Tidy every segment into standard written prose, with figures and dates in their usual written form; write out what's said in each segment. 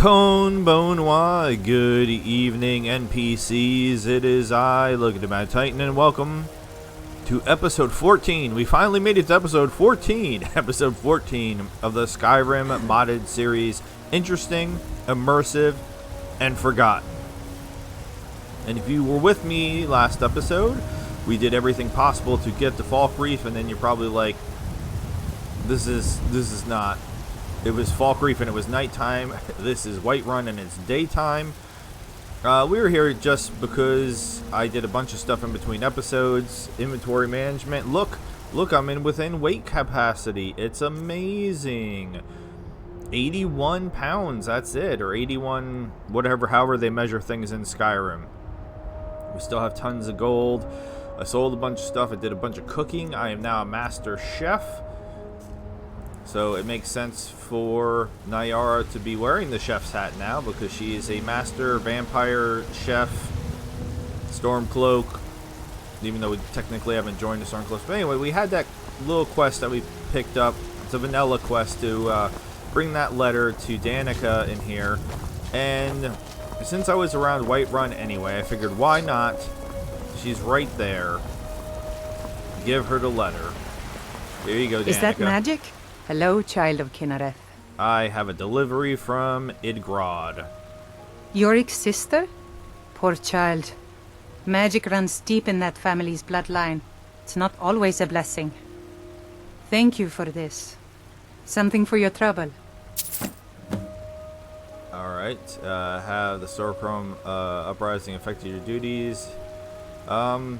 Bonnois, good evening NPCs, it is I, Look at the Mad Titan, and welcome to episode 14. We finally made it to episode 14, episode 14 of the Skyrim modded series. Interesting, immersive, and forgotten. And if you were with me last episode, we did everything possible to get to Falk Reef, and then you're probably like, this is not. It was Falk Reef and it was nighttime. This is Whiterun and it's daytime. We were here just because I did a bunch of stuff in between episodes. Inventory management. Look, I'm in within weight capacity. It's amazing. 81 pounds, that's it. Or 81, however they measure things in Skyrim. We still have tons of gold. I sold a bunch of stuff. I did a bunch of cooking. I am now a master chef. So it makes sense for Nayara to be wearing the chef's hat now because she is a master vampire chef, Stormcloak, even though we technically haven't joined the Stormcloak. But anyway, we had that little quest that we picked up. It's a vanilla quest to bring that letter to Danica in here. And since I was around Whiterun anyway, I figured why not? She's right there. Give her the letter. Here you go, Danica. Is that magic? Hello, child of Kinnereth. I have a delivery from Idgrod. Yorik's sister? Poor child. Magic runs deep in that family's bloodline. It's not always a blessing. Thank you for this. Something for your trouble. Alright, have the Stormchrome uprising affected your duties? I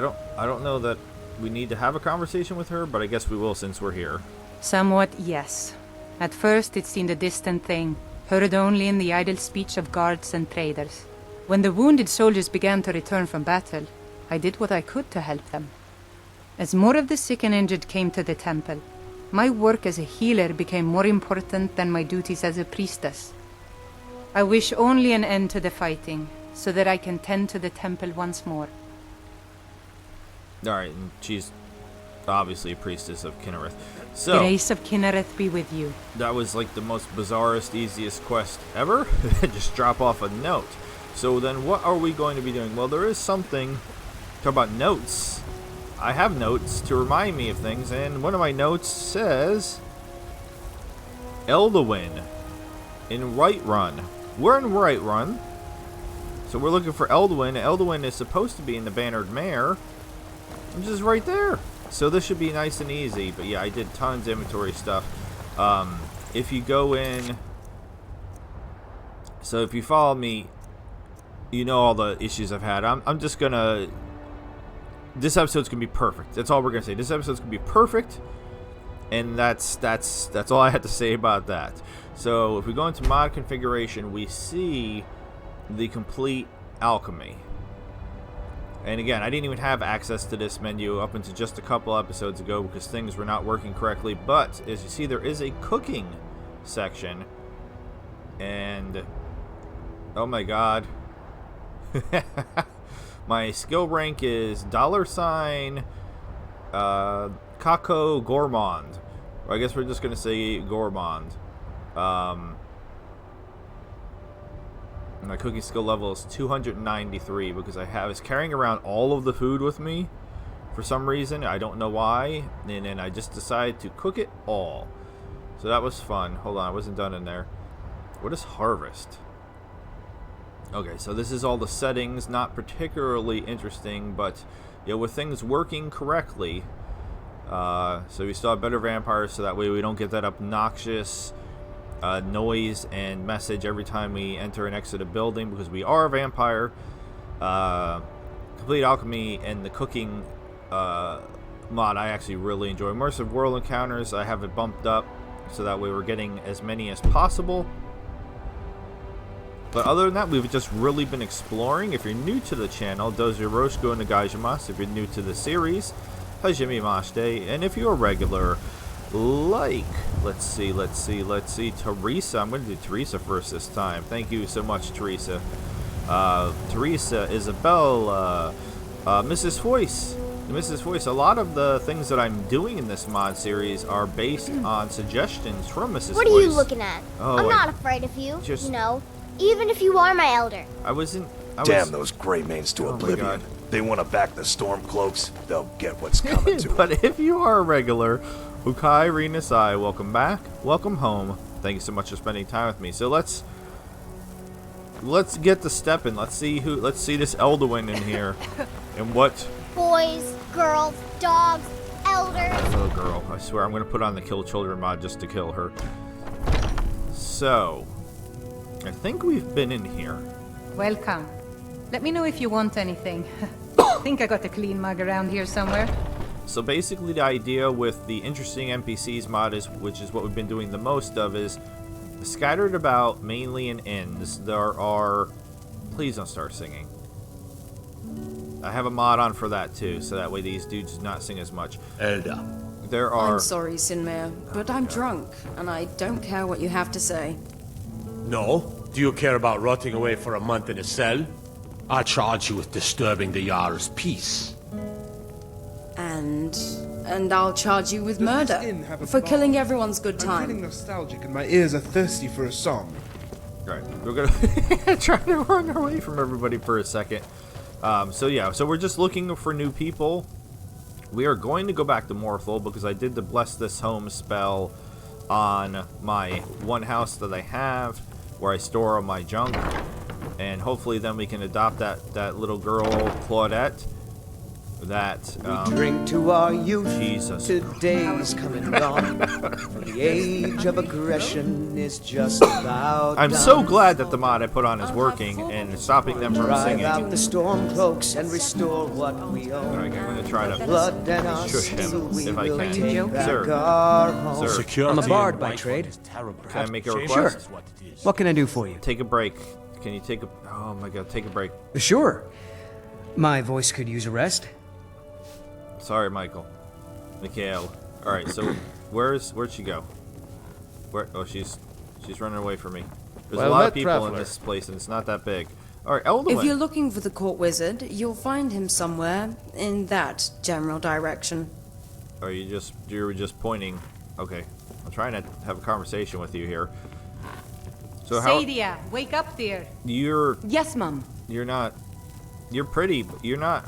don't know that we need to have a conversation with her, but I guess we will since we're here. Somewhat, yes. At first it seemed a distant thing, heard only in the idle speech of guards and traders. When the wounded soldiers began to return from battle, I did what I could to help them. As more of the sick and injured came to the temple, my work as a healer became more important than my duties as a priestess. I wish only an end to the fighting, so that I can tend to the temple once more. Alright, and she's obviously a priestess of Kinnereth. So, Grace of Kinnereth be with you. That was like the most bizarrest, easiest quest ever. Just drop off a note. So then what are we going to be doing? Well, there is something. Talk about notes. I have notes to remind me of things, and one of my notes says Elduin in Whiterun. We're in Whiterun. So we're looking for Elduin. Elduin is supposed to be in the Bannered Mare, which is right there. So this should be nice and easy. But yeah, I did tons of inventory stuff. If you go in... So if you follow me, you know all the issues I've had. I'm just going to... This episode's going to be perfect. That's all we're going to say. This episode's going to be perfect. And that's all I had to say about that. So if we go into mod configuration, we see the complete alchemy. And again, I didn't even have access to this menu up until just a couple episodes ago because things were not working correctly. But as you see, there is a cooking section. And oh my god. My skill rank is $Kako Gourmand. Or I guess we're just going to say Gourmand. My cooking skill level is 293 because I was carrying around all of the food with me for some reason. I don't know why. And then I just decided to cook it all. So that was fun. Hold on, I wasn't done in there. What is harvest? Okay, so this is all the settings. Not particularly interesting, but you know, with things working correctly. So we still have better vampires, so that way we don't get that obnoxious noise and message every time we enter and exit a building because we are a vampire. Complete alchemy and the cooking mod I actually really enjoy. Immersive world encounters, I have it bumped up so that way we're getting as many as possible. But other than that, we've just really been exploring. If you're new to the channel, dozo yoroshiku onegaishimasu. If you're new to the series, hajime mashite. And if you're a regular, like, let's see, Teresa. I'm going to do Teresa first this time. Thank you so much, Teresa. Teresa, Isabel, Mrs. Foyce, Mrs. Voice, a lot of the things that I'm doing in this mod series are based on suggestions from Mrs. Voice. What are you looking at? Oh, I'm not afraid of you, just... you know, even if you are my elder. Damn those Greymanes to oblivion. They want to back the Stormcloaks, they'll get what's coming to them. But if you are a regular, Ukai Renasai, welcome back, welcome home. Thank you so much for spending time with me. So let's get to stepping. Let's see this Elduin in here, and what. Boys, girls, dogs, elders. Little girl. I swear I'm gonna put on the kill children mod just to kill her. So, I think we've been in here. Welcome. Let me know if you want anything. I think I got a clean mug around here somewhere. So basically the idea with the interesting NPCs mod is, which is what we've been doing the most of, is scattered about mainly in inns. There are... Please don't start singing. I have a mod on for that too, so that way these dudes do not sing as much. Elder. There are... I'm sorry, Sinmare, but I'm drunk, and I don't care what you have to say. No? Do you care about rotting away for a month in a cell? I charge you with disturbing the Yara's peace. And I'll charge you with murder for killing everyone's good I'm time. feeling nostalgic and my ears are thirsty for a song. Alright, we're gonna try to run away from everybody for a second. So we're just looking for new people. We are going to go back to Morthal because I did the Bless This Home spell on my one house that I have, where I store all my junk. And hopefully then we can adopt that little girl, Claudette. That, we drink to our youth. Jesus. Today's come and gone. For the age of aggression is just about I'm so glad that the mod I put on is working and stopping them from drive singing. out the Stormcloaks and restore what we own. Alright, I'm gonna try to Blood and our shush him steel, we if I will can. take back Sir. our home. Sir. Security I'm a bard and by white trade. is terrible. Can I make a Change request? is what it is. What can I do for you? Take a break. Can you take a... Oh my god, take a break. Sure. My voice could use a rest. Sorry, Michael. Mikhail. Alright, so where'd she go? Where? Oh, she's running away from me. There's a lot of people in this place and it's not that big. Alright, Elduin. If you're looking for the court wizard, you'll find him somewhere in that general direction. Or you were just pointing. Okay. I'm trying to have a conversation with you here. So Sadia, wake up, dear. Yes, Mum. You're pretty, but you're not,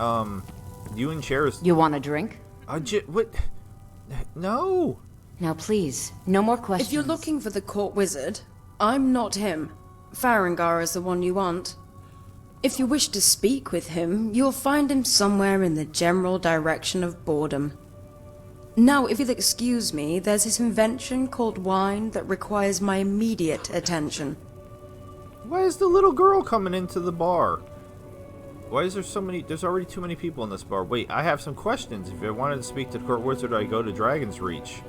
you and Cher's... You want a drink? What? No! Now, please, no more questions. If you're looking for the court wizard, I'm not him. Farengar is the one you want. If you wish to speak with him, you'll find him somewhere in the general direction of boredom. Now, if you'll excuse me, there's this invention called wine that requires my immediate attention. Why is the little girl coming into the bar? Why is there so many... There's already too many people in this bar. Wait, I have some questions. If I wanted to speak to the court wizard, I go to Dragon's Reach.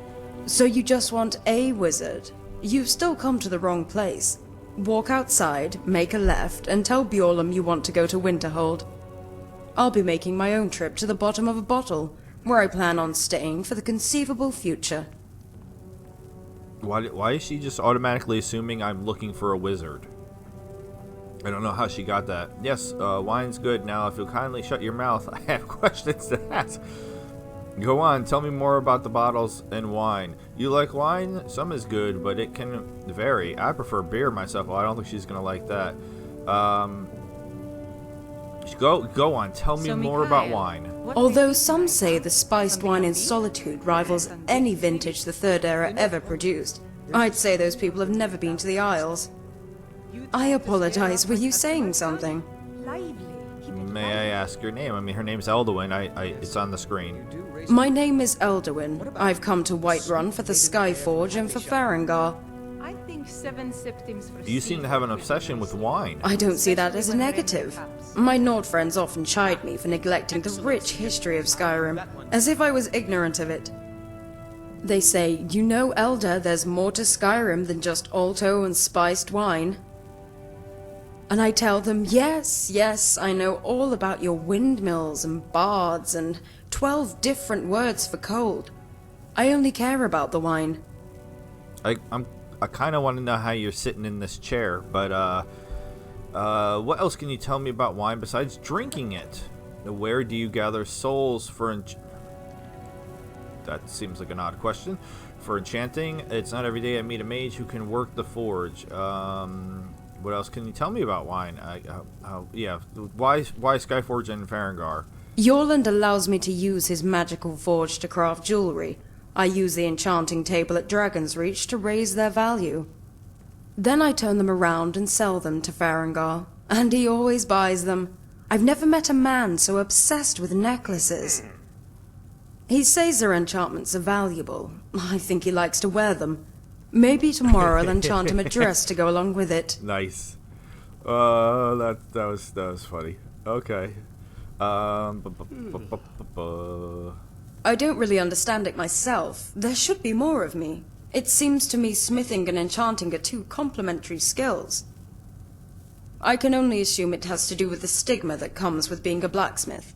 So you just want a wizard? You've still come to the wrong place. Walk outside, make a left, and tell Bjorlum you want to go to Winterhold. I'll be making my own trip to the bottom of a bottle, where I plan on staying for the conceivable future. Why is she just automatically assuming I'm looking for a wizard? I don't know how she got that. Yes, wine's good. Now, if you'll kindly shut your mouth, I have questions to ask. Go on, tell me more about the bottles and wine. You like wine? Some is good, but it can vary. I prefer beer myself. Well, I don't think she's gonna like that. Go on, tell me more about wine. Although some say the spiced wine in Solitude rivals any vintage the Third Era ever produced, I'd say those people have never been to the Isles. I apologize, were you saying something? May I ask your name? I mean, her name's Elduin. It's on the screen. My name is Elduin. I've come to Whiterun for the Skyforge and for Farengar. I think 7 septims for You seem to have an obsession with wine. I don't see that as a negative. My Nord friends often chide me for neglecting the rich history of Skyrim, as if I was ignorant of it. They say, you know, Elder, there's more to Skyrim than just alto and spiced wine. And I tell them, yes, I know all about your windmills and bards and 12 different words for cold. I only care about the wine. I kind of want to know how you're sitting in this chair, but what else can you tell me about wine besides drinking it? Where do you gather souls for that seems like an odd question. For enchanting, it's not every day I meet a mage who can work the forge. What else can you tell me about wine? Why Skyforge and Farengar? Yorland allows me to use his magical forge to craft jewelry. I use the enchanting table at Dragon's Reach to raise their value. Then I turn them around and sell them to Farengar, and he always buys them. I've never met a man so obsessed with necklaces. He says their enchantments are valuable. I think he likes to wear them. Maybe tomorrow I'll enchant him a dress to go along with it. Nice. That was funny. Okay. I don't really understand it myself. There should be more of me. It seems to me smithing and enchanting are two complementary skills. I can only assume it has to do with the stigma that comes with being a blacksmith.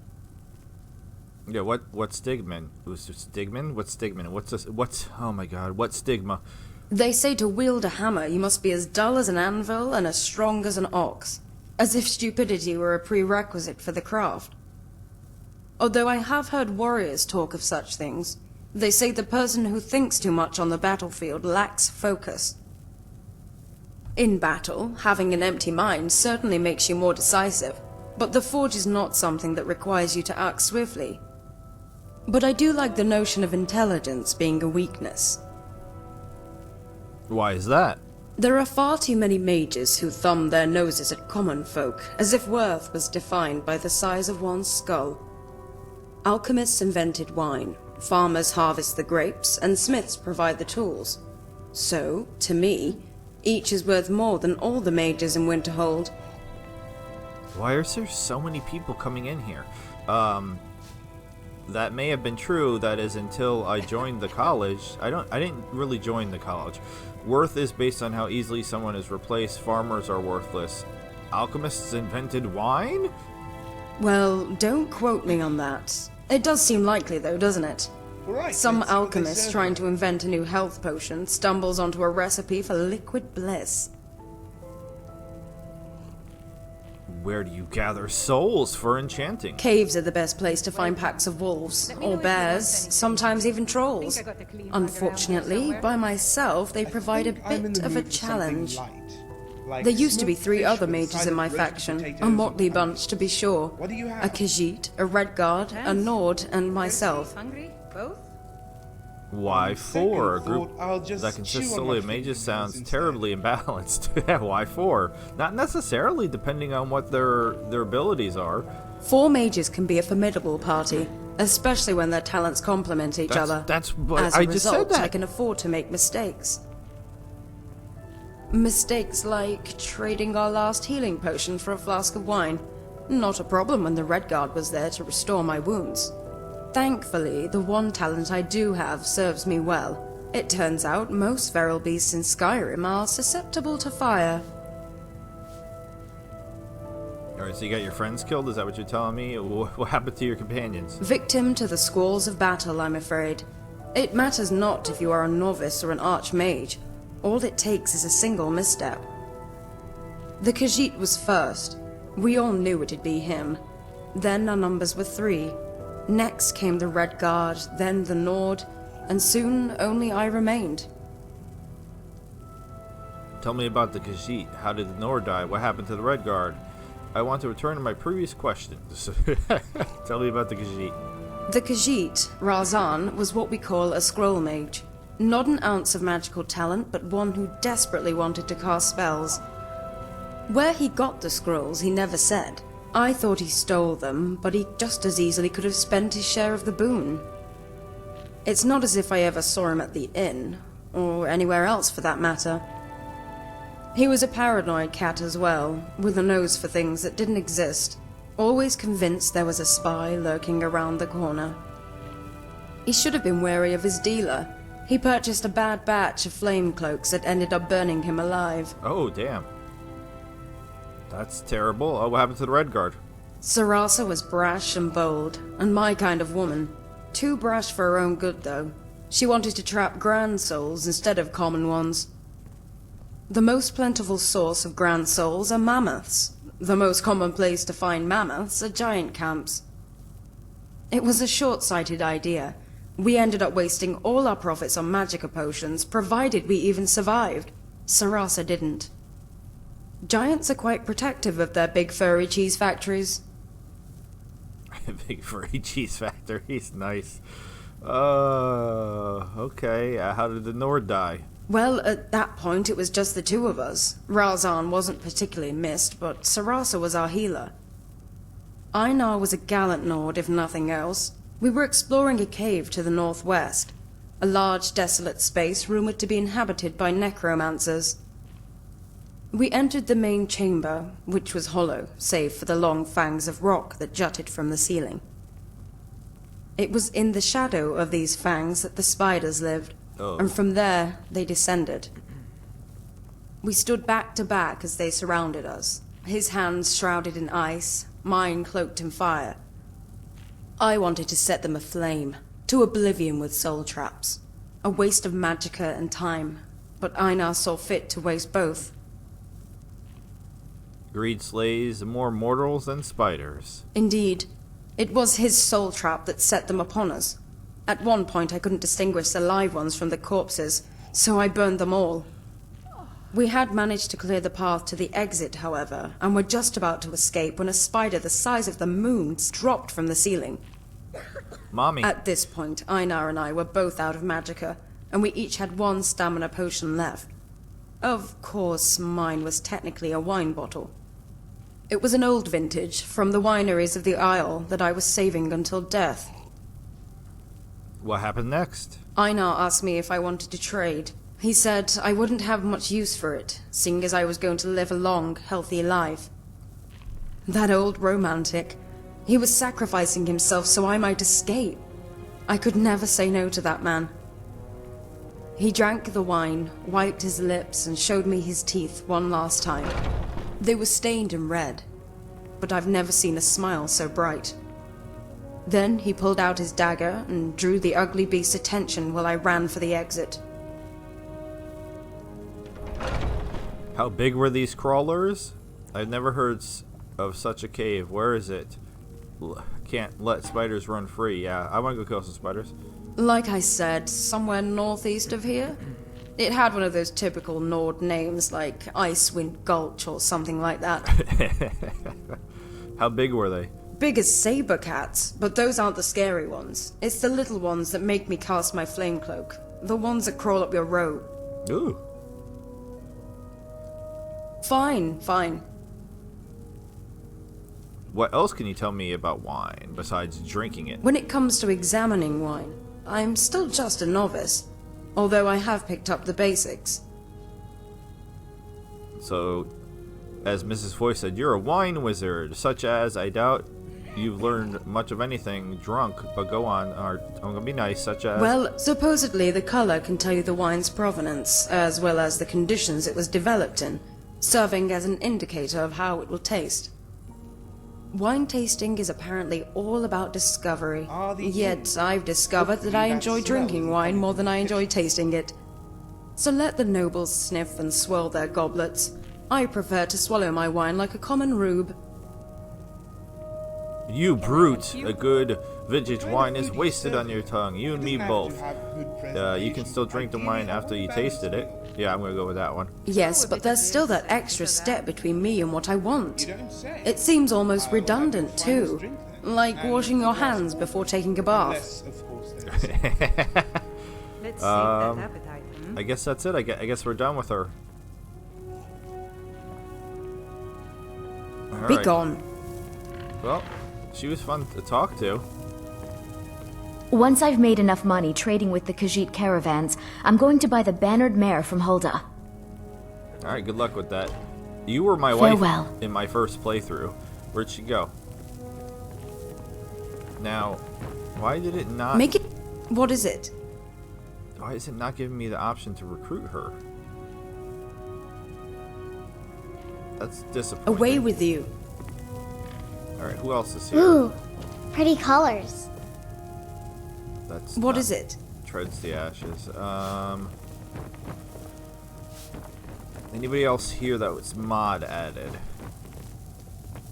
Yeah, what stigma? Stigman? What's stigma? What's oh my god, what stigma? They say to wield a hammer you must be as dull as an anvil and as strong as an ox. As if stupidity were a prerequisite for the craft. Although I have heard warriors talk of such things, they say the person who thinks too much on the battlefield lacks focus. In battle, having an empty mind certainly makes you more decisive, but the forge is not something that requires you to act swiftly. But I do like the notion of intelligence being a weakness. Why is that? There are far too many mages who thumb their noses at common folk, as if worth was defined by the size of one's skull. Alchemists invented wine, farmers harvest the grapes, and smiths provide the tools. So, to me, each is worth more than all the mages in Winterhold. Why are there so many people coming in here? That may have been true, that is, until I joined the college. I didn't really join the college. Worth is based on how easily someone is replaced. Farmers are worthless. Alchemists invented wine? Well, don't quote me on that. It does seem likely though, doesn't it? Right, Some let's see what they alchemist serve trying me. to invent a new health potion stumbles onto a recipe for liquid bliss. Where do you gather souls for enchanting? Caves are the best place to find packs of wolves, or bears, sometimes even trolls. Unfortunately, by myself, they provide a I'm in bit the of a mood for something challenge. light, like There used to be smoked 3 fish other with a mages side in of my roasted faction, potatoes a and motley onions. bunch to be sure. What do you have? A Khajiit, a Redguard, a Nord, and myself. Hungry? Both? Why On second 4? A group thought, I'll just that consists chew on solely my of mages fingernails sounds instead. terribly imbalanced. Yeah, why 4? Not necessarily, depending on what their abilities are. 4 mages can be a formidable party, especially when their talents complement each other. That's what As a I just said. result, That I can afford to make mistakes. Mistakes like trading our last healing potion for a flask of wine. Not a problem when the Redguard was there to restore my wounds. Thankfully, the one talent I do have serves me well. It turns out most feral beasts in Skyrim are susceptible to fire. Alright, so you got your friends killed? Is that what you're telling me? What happened to your companions? Victim to the squalls of battle, I'm afraid. It matters not if you are a novice or an archmage. All it takes is a single misstep. The Khajiit was first. We all knew it'd be him. Then our numbers were 3. Next came the Redguard, then the Nord, and soon only I remained. Tell me about the Khajiit. How did the Nord die? What happened to the Redguard? I want to return to my previous questions. Tell me about the Khajiit. The Khajiit, Razan, was what we call a scroll mage. Not an ounce of magical talent, but one who desperately wanted to cast spells. Where he got the scrolls, he never said. I thought he stole them, but he just as easily could have spent his share of the boon. It's not as if I ever saw him at the inn, or anywhere else for that matter. He was a paranoid cat as well, with a nose for things that didn't exist, always convinced there was a spy lurking around the corner. He should have been wary of his dealer. He purchased a bad batch of flame cloaks that ended up burning him alive. Oh, damn. That's terrible. Oh, what happened to the Redguard? Sarasa was brash and bold, and my kind of woman. Too brash for her own good, though. She wanted to trap grand souls instead of common ones. The most plentiful source of grand souls are mammoths. The most common place to find mammoths are giant camps. It was a short-sighted idea. We ended up wasting all our profits on magica potions, provided we even survived. Sarasa didn't. Giants are quite protective of their big furry cheese factories. Big furry cheese factories, nice. Okay. How did the Nord die? Well, at that point it was just the two of us. Razan wasn't particularly missed, but Sarasa was our healer. Einar was a gallant Nord, if nothing else. We were exploring a cave to the northwest. A large, desolate space rumored to be inhabited by necromancers. We entered the main chamber, which was hollow, save for the long fangs of rock that jutted from the ceiling. It was in the shadow of these fangs that the spiders lived, and from there they descended. We stood back to back as they surrounded us, his hands shrouded in ice, mine cloaked in fire. I wanted to set them aflame, to oblivion with soul traps, a waste of magicka and time, but Einar saw fit to waste both. Greed slays more mortals than spiders. Indeed. It was his soul trap that set them upon us. At one point I couldn't distinguish the live ones from the corpses, so I burned them all. We had managed to clear the path to the exit, however, and were just about to escape when a spider the size of the moon dropped from the ceiling. Mommy. At this point, Einar and I were both out of magicka, and we each had one stamina potion left. Of course, mine was technically a wine bottle. It was an old vintage from the wineries of the Isle that I was saving until death. What happened next? Einar asked me if I wanted to trade. He said I wouldn't have much use for it, seeing as I was going to live a long, healthy life. That old romantic. He was sacrificing himself so I might escape. I could never say no to that man. He drank the wine, wiped his lips, and showed me his teeth one last time. They were stained and red, but I've never seen a smile so bright. Then he pulled out his dagger and drew the ugly beast's attention while I ran for the exit. How big were these crawlers? I've never heard of such a cave. Where is it? Can't let spiders run free. Yeah, I want to go kill some spiders. Like I said, somewhere northeast of here. It had one of those typical Nord names like Icewind Gulch or something like that. How big were they? Big as saber cats, but those aren't the scary ones. It's the little ones that make me cast my flame cloak. The ones that crawl up your robe. Ooh. Fine. What else can you tell me about wine besides drinking it? When it comes to examining wine, I'm still just a novice, although I have picked up the basics. So, as Mrs. Foy said, you're a wine wizard, such as, I doubt you've learned much of anything drunk, but go on, or I'm gonna be nice, such as... Well, supposedly the color can tell you the wine's provenance, as well as the conditions it was developed in, serving as an indicator of how it will taste. Wine tasting is apparently all about discovery, yet I've discovered that I enjoy drinking wine more than I enjoy tasting it. So let the nobles sniff and swirl their goblets. I prefer to swallow my wine like a common rube. You brute! A good vintage wine is wasted on your tongue. You and me both. You can still drink the wine after you tasted it. Yeah, I'm gonna go with that one. Yes, but there's still that extra step between me and what I want. It seems almost redundant, too. Like washing your hands before taking a bath. I guess that's it. I guess we're done with her. Be gone. Well, she was fun to talk to. Once I've made enough money trading with the Khajiit caravans, I'm going to buy the bannered mare from Hulda. Alright, good luck with that. You were my Farewell. wife in my first playthrough. Where'd she go? Now, why did it not... Make it... What is it? Why is it not giving me the option to recruit her? That's disappointing. Away with you. Alright, who else is here? Ooh, pretty colors. That's What is it? Treads the ashes. Anybody else here that was mod added?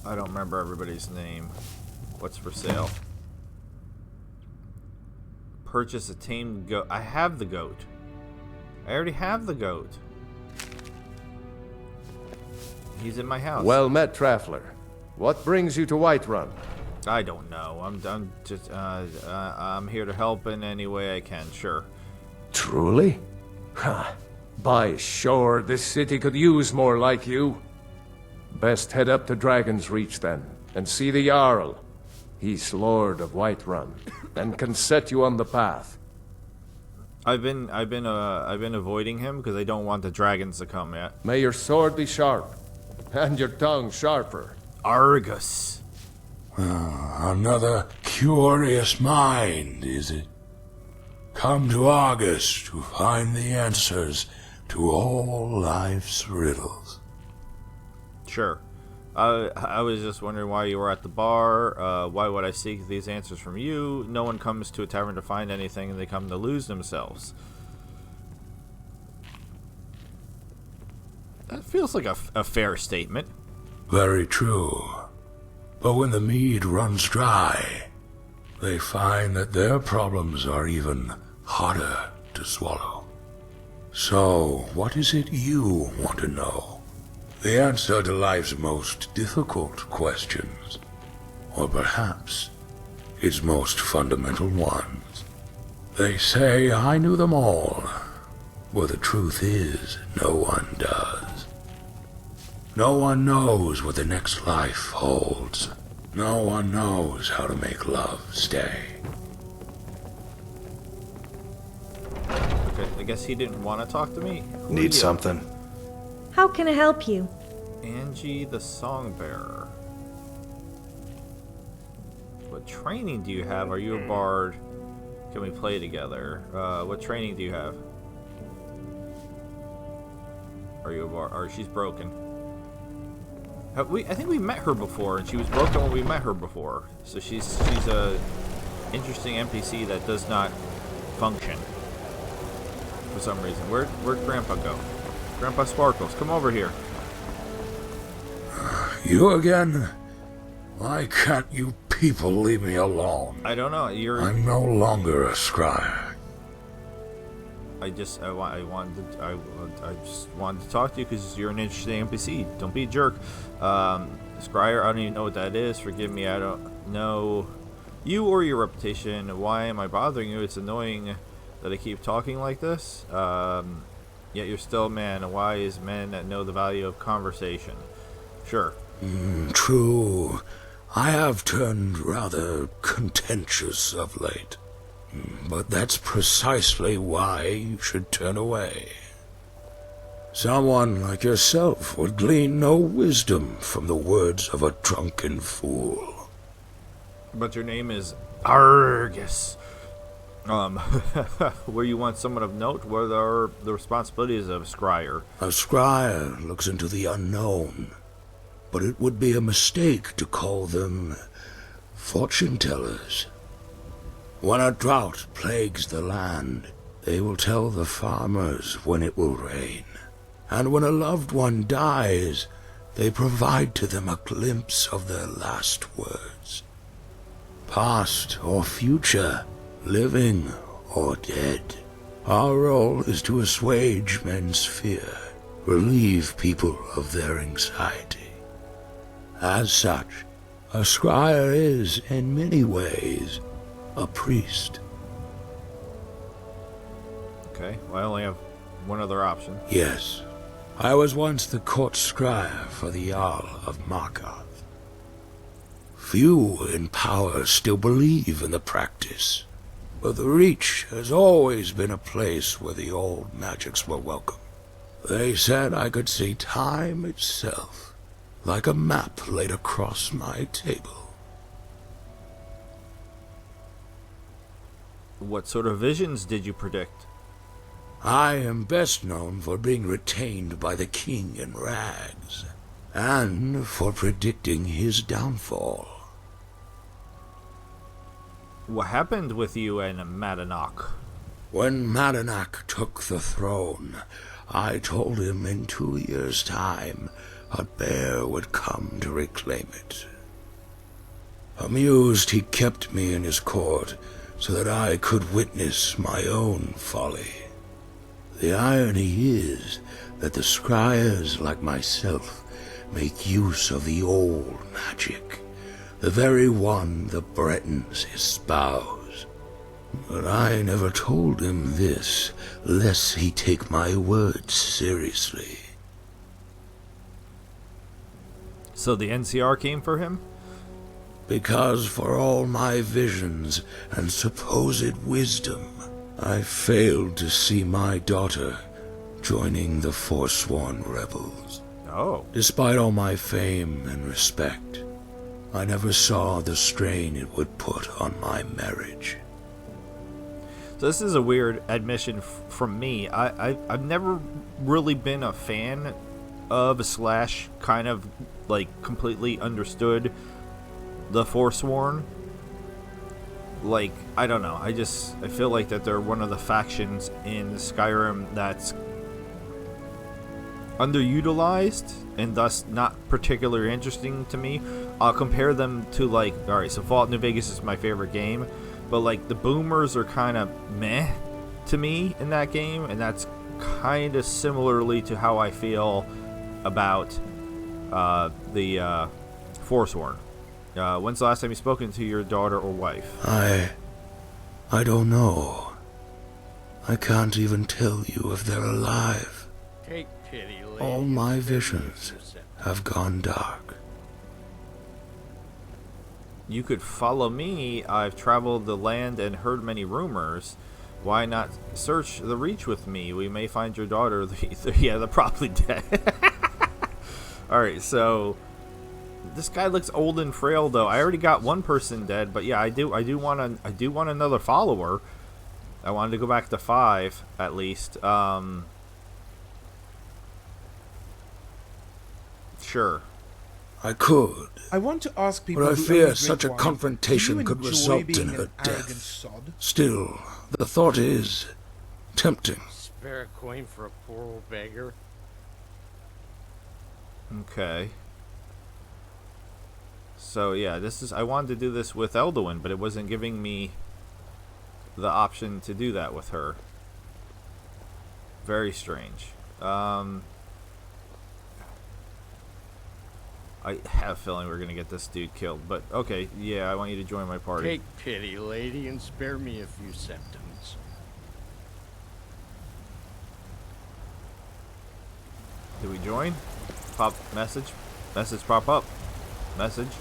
I don't remember everybody's name. What's for sale? Purchase a tamed goat. I have the goat. I already have the goat. He's in my house. Well met, Traveler. What brings you to Whiterun? I don't know. I'm just I'm here to help in any way I can. Sure. Truly? Ha! By shore, this city could use more like you. Best head up to Dragon's Reach then, and see the Jarl. He's Lord of Whiterun, and can set you on the path. I've been avoiding him because I don't want the dragons to come yet. May your sword be sharp, and your tongue sharper. Argus. Another curious mind, is it? Come to Argus to find the answers to all life's riddles. Sure. I was just wondering why you were at the bar. Why would I seek these answers from you? No one comes to a tavern to find anything, and they come to lose themselves. That feels like a fair statement. Very true. But when the mead runs dry, they find that their problems are even harder to swallow. So, what is it you want to know? The answer to life's most difficult questions, or perhaps its most fundamental ones. They say I knew them all, but the truth is no one does. No one knows what the next life holds. No one knows how to make love stay. Okay, I guess he didn't want to talk to me. Need something? How can I help you? Angie the Songbearer. What training do you have? Are you a bard? Can we play together? What training do you have? Are you a bard? Or she's broken. I think we met her before, and she was broken when we met her before. So she's a interesting NPC that does not function for some reason. Where'd Grandpa go? Grandpa Sparkles, come over here. You again? Why can't you people leave me alone? I don't know. I'm no longer a scryer. I just wanted to talk to you because you're an interesting NPC. Don't be a jerk. Scryer, I don't even know what that is. Forgive me, I don't know you or your reputation. Why am I bothering you? It's annoying that I keep talking like this. Yet you're still a man, a wise man that know the value of conversation. Sure. True. I have turned rather contentious of late. But that's precisely why you should turn away. Someone like yourself would glean no wisdom from the words of a drunken fool. But your name is Argus. Where you want someone of note, what are the responsibilities of a scryer? A scryer looks into the unknown, but it would be a mistake to call them fortune tellers. When a drought plagues the land, they will tell the farmers when it will rain. And when a loved one dies, they provide to them a glimpse of their last words. Past or future, living or dead, our role is to assuage men's fear, relieve people of their anxiety. As such, a scryer is, in many ways, a priest. Okay, well, I only have one other option. Yes. I was once the court scryer for the Jarl of Markarth. Few in power still believe in the practice, but the Reach has always been a place where the old magics were welcome. They said I could see time itself, like a map laid across my table. What sort of visions did you predict? I am best known for being retained by the king in rags, and for predicting his downfall. What happened with you and Madanach? When Madanach took the throne, I told him in 2 years' time a bear would come to reclaim it. Amused, he kept me in his court, so that I could witness my own folly. The irony is that the scryers like myself make use of the old magic, the very one the Bretons espouse. But I never told him this, lest he take my words seriously. So the NCR came for him? Because for all my visions and supposed wisdom, I failed to see my daughter joining the forsworn rebels. Oh. Despite all my fame and respect, I never saw the strain it would put on my marriage. So this is a weird admission from me. I've never really been a fan of / kind of like completely understood the Forsworn. Like, I don't know. I feel like that they're one of the factions in Skyrim that's underutilized and thus not particularly interesting to me. I'll compare them to, like, alright, so Fallout New Vegas is my favorite game, but like the boomers are kind of meh to me in that game, and that's kind of similarly to how I feel about the Forsworn. When's the last time you've spoken to your daughter or wife? I don't know. I can't even tell you if they're alive. Take pity, lady. All my visions have gone dark. You could follow me. I've traveled the land and heard many rumors. Why not search the Reach with me? We may find your daughter. Yeah, they're probably dead. Alright, so this guy looks old and frail, though. I already got one person dead, but yeah, I do want another follower. I wanted to go back to 5 at least. Sure. I could. I want to ask people, but I who fear only such a drink wine, confrontation do you could enjoy result being in an her arrogant death. sod? Still, the thought is tempting. Spare a coin for a poor old beggar. Okay. So yeah, I wanted to do this with Elduin, but it wasn't giving me the option to do that with her. Very strange. I have a feeling we're gonna get this dude killed, but okay, yeah, I want you to join my party. Take pity, lady, and spare me a few symptoms. Do we join? Pop message. Message pop up. Message.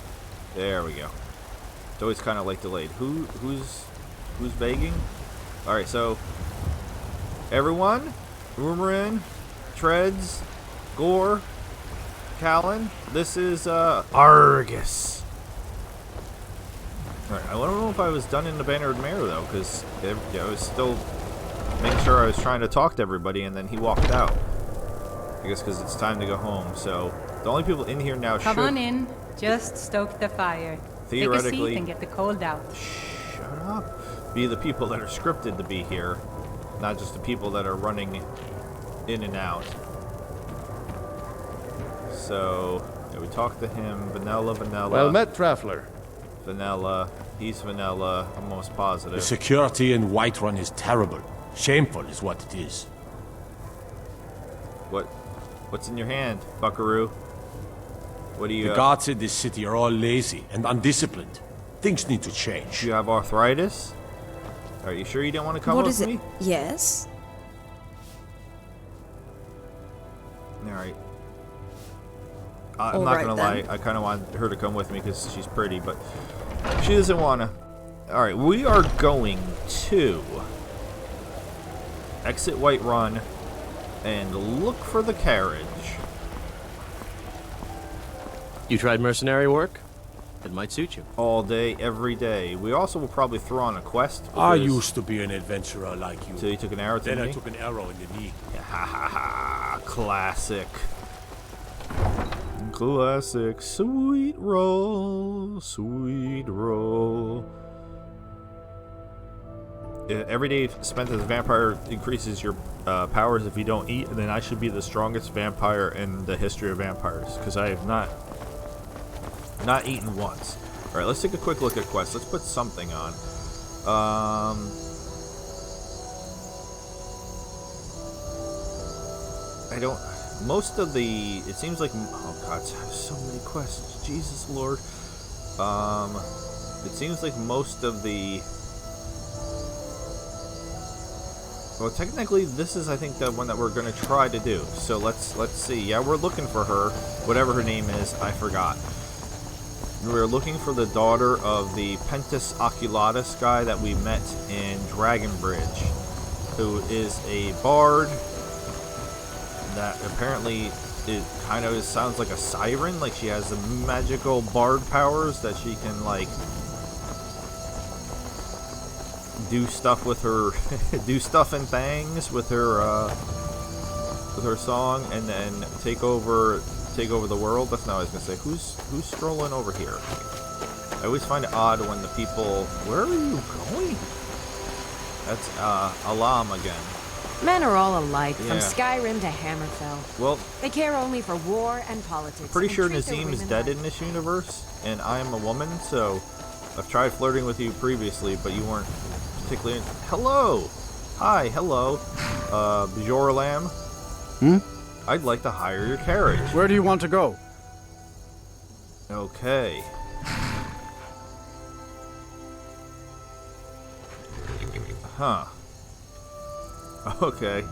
There we go. It's always kind of like delayed. Who's begging? All right, so everyone, Rumorin, Treads, Gore, Callan. This is Argus. All right, I don't know if I was done in the Bannered Mare though, because I was still making sure I was trying to talk to everybody, and then he walked out. I guess because it's time to go home. So the only people in here now Come on in. Just stoke the fire. Theoretically, take a seat and get the cold out. Shut up. Be the people that are scripted to be here, not just the people that are running in and out. So yeah, we talked to him. Vanilla. Well met, traveler. Vanilla. He's Vanilla. I'm most positive. The security in Whiterun is terrible. Shameful is what it is. What's in your hand, buckaroo? What do you... The guards in this city are all lazy and undisciplined. Things need to change. You have arthritis? Are you sure you don't want to come with me? Yes? Alright. I'm not gonna lie, I kind of want her to come with me because she's pretty, but she doesn't want to. Alright, we are going to exit Whiterun and look for the carriage. You tried mercenary work? It might suit you. All day, every day. We also will probably throw on a quest. I used to be an adventurer like you. So you took an arrow to me? Then I took an arrow in the knee. Ha ha ha. Classic. Classic. Sweet roll. Sweet roll. Every day spent as a vampire increases your powers if you don't eat, and then I should be the strongest vampire in the history of vampires, because I have not eaten once. Alright, let's take a quick look at quests. Let's put something on. I don't... Most of the... It seems like... Oh, God, so many quests. Jesus, Lord. It seems like most of the... Well, technically, this is, I think, the one that we're going to try to do. So let's see. Yeah, we're looking for her. Whatever her name is, I forgot. We're looking for the daughter of the Pentus Oculatus guy that we met in Dragon Bridge, who is a bard that apparently it kind of sounds like a siren. Like she has the magical bard powers that she can, like, do stuff with her, do stuff and things with her song, and then take over the world. That's not what I was gonna say. Who's strolling over here? I always find it odd when the people. Where are you going? That's Alam again. Men are all alike, Yeah. from Skyrim to Hammerfell. Well, they care only for war and politics. I'm pretty and sure treat their Nazim is women dead like- in this universe, and I am a woman, so I've tried flirting with you previously, but you weren't particularly. Hello! Hi, hello. Bjorlam. I'd like to hire your carriage. Where do you want to go? Okay. Huh. Okay.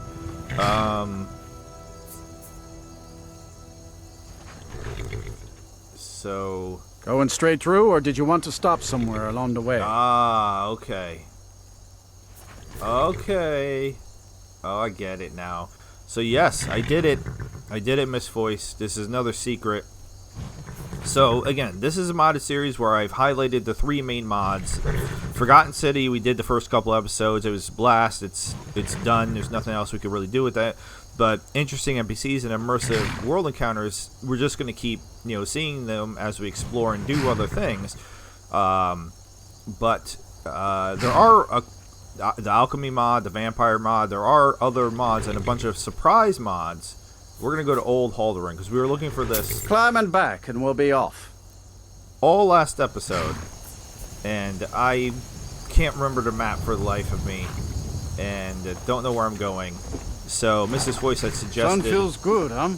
So... Going straight through, or did you want to stop somewhere along the way? Ah, okay. Okay. Oh, I get it now. So yes, I did it. I did it, Miss Voice. This is another secret. So again, this is a modded series where I've highlighted the 3 main mods. Forgotten City, we did the first couple episodes. It was a blast. It's done. There's nothing else we could really do with that. But interesting NPCs and immersive world encounters, we're just going to keep, seeing them as we explore and do other things. But there are the alchemy mod, the vampire mod. There are other mods and a bunch of surprise mods. We're going to go to Old Haldoran because we were looking for this. Climbing back and we'll be off. All last episode. And I can't remember the map for the life of me. And don't know where I'm going. So Mrs. Voice had suggested... Sun feels good, huh?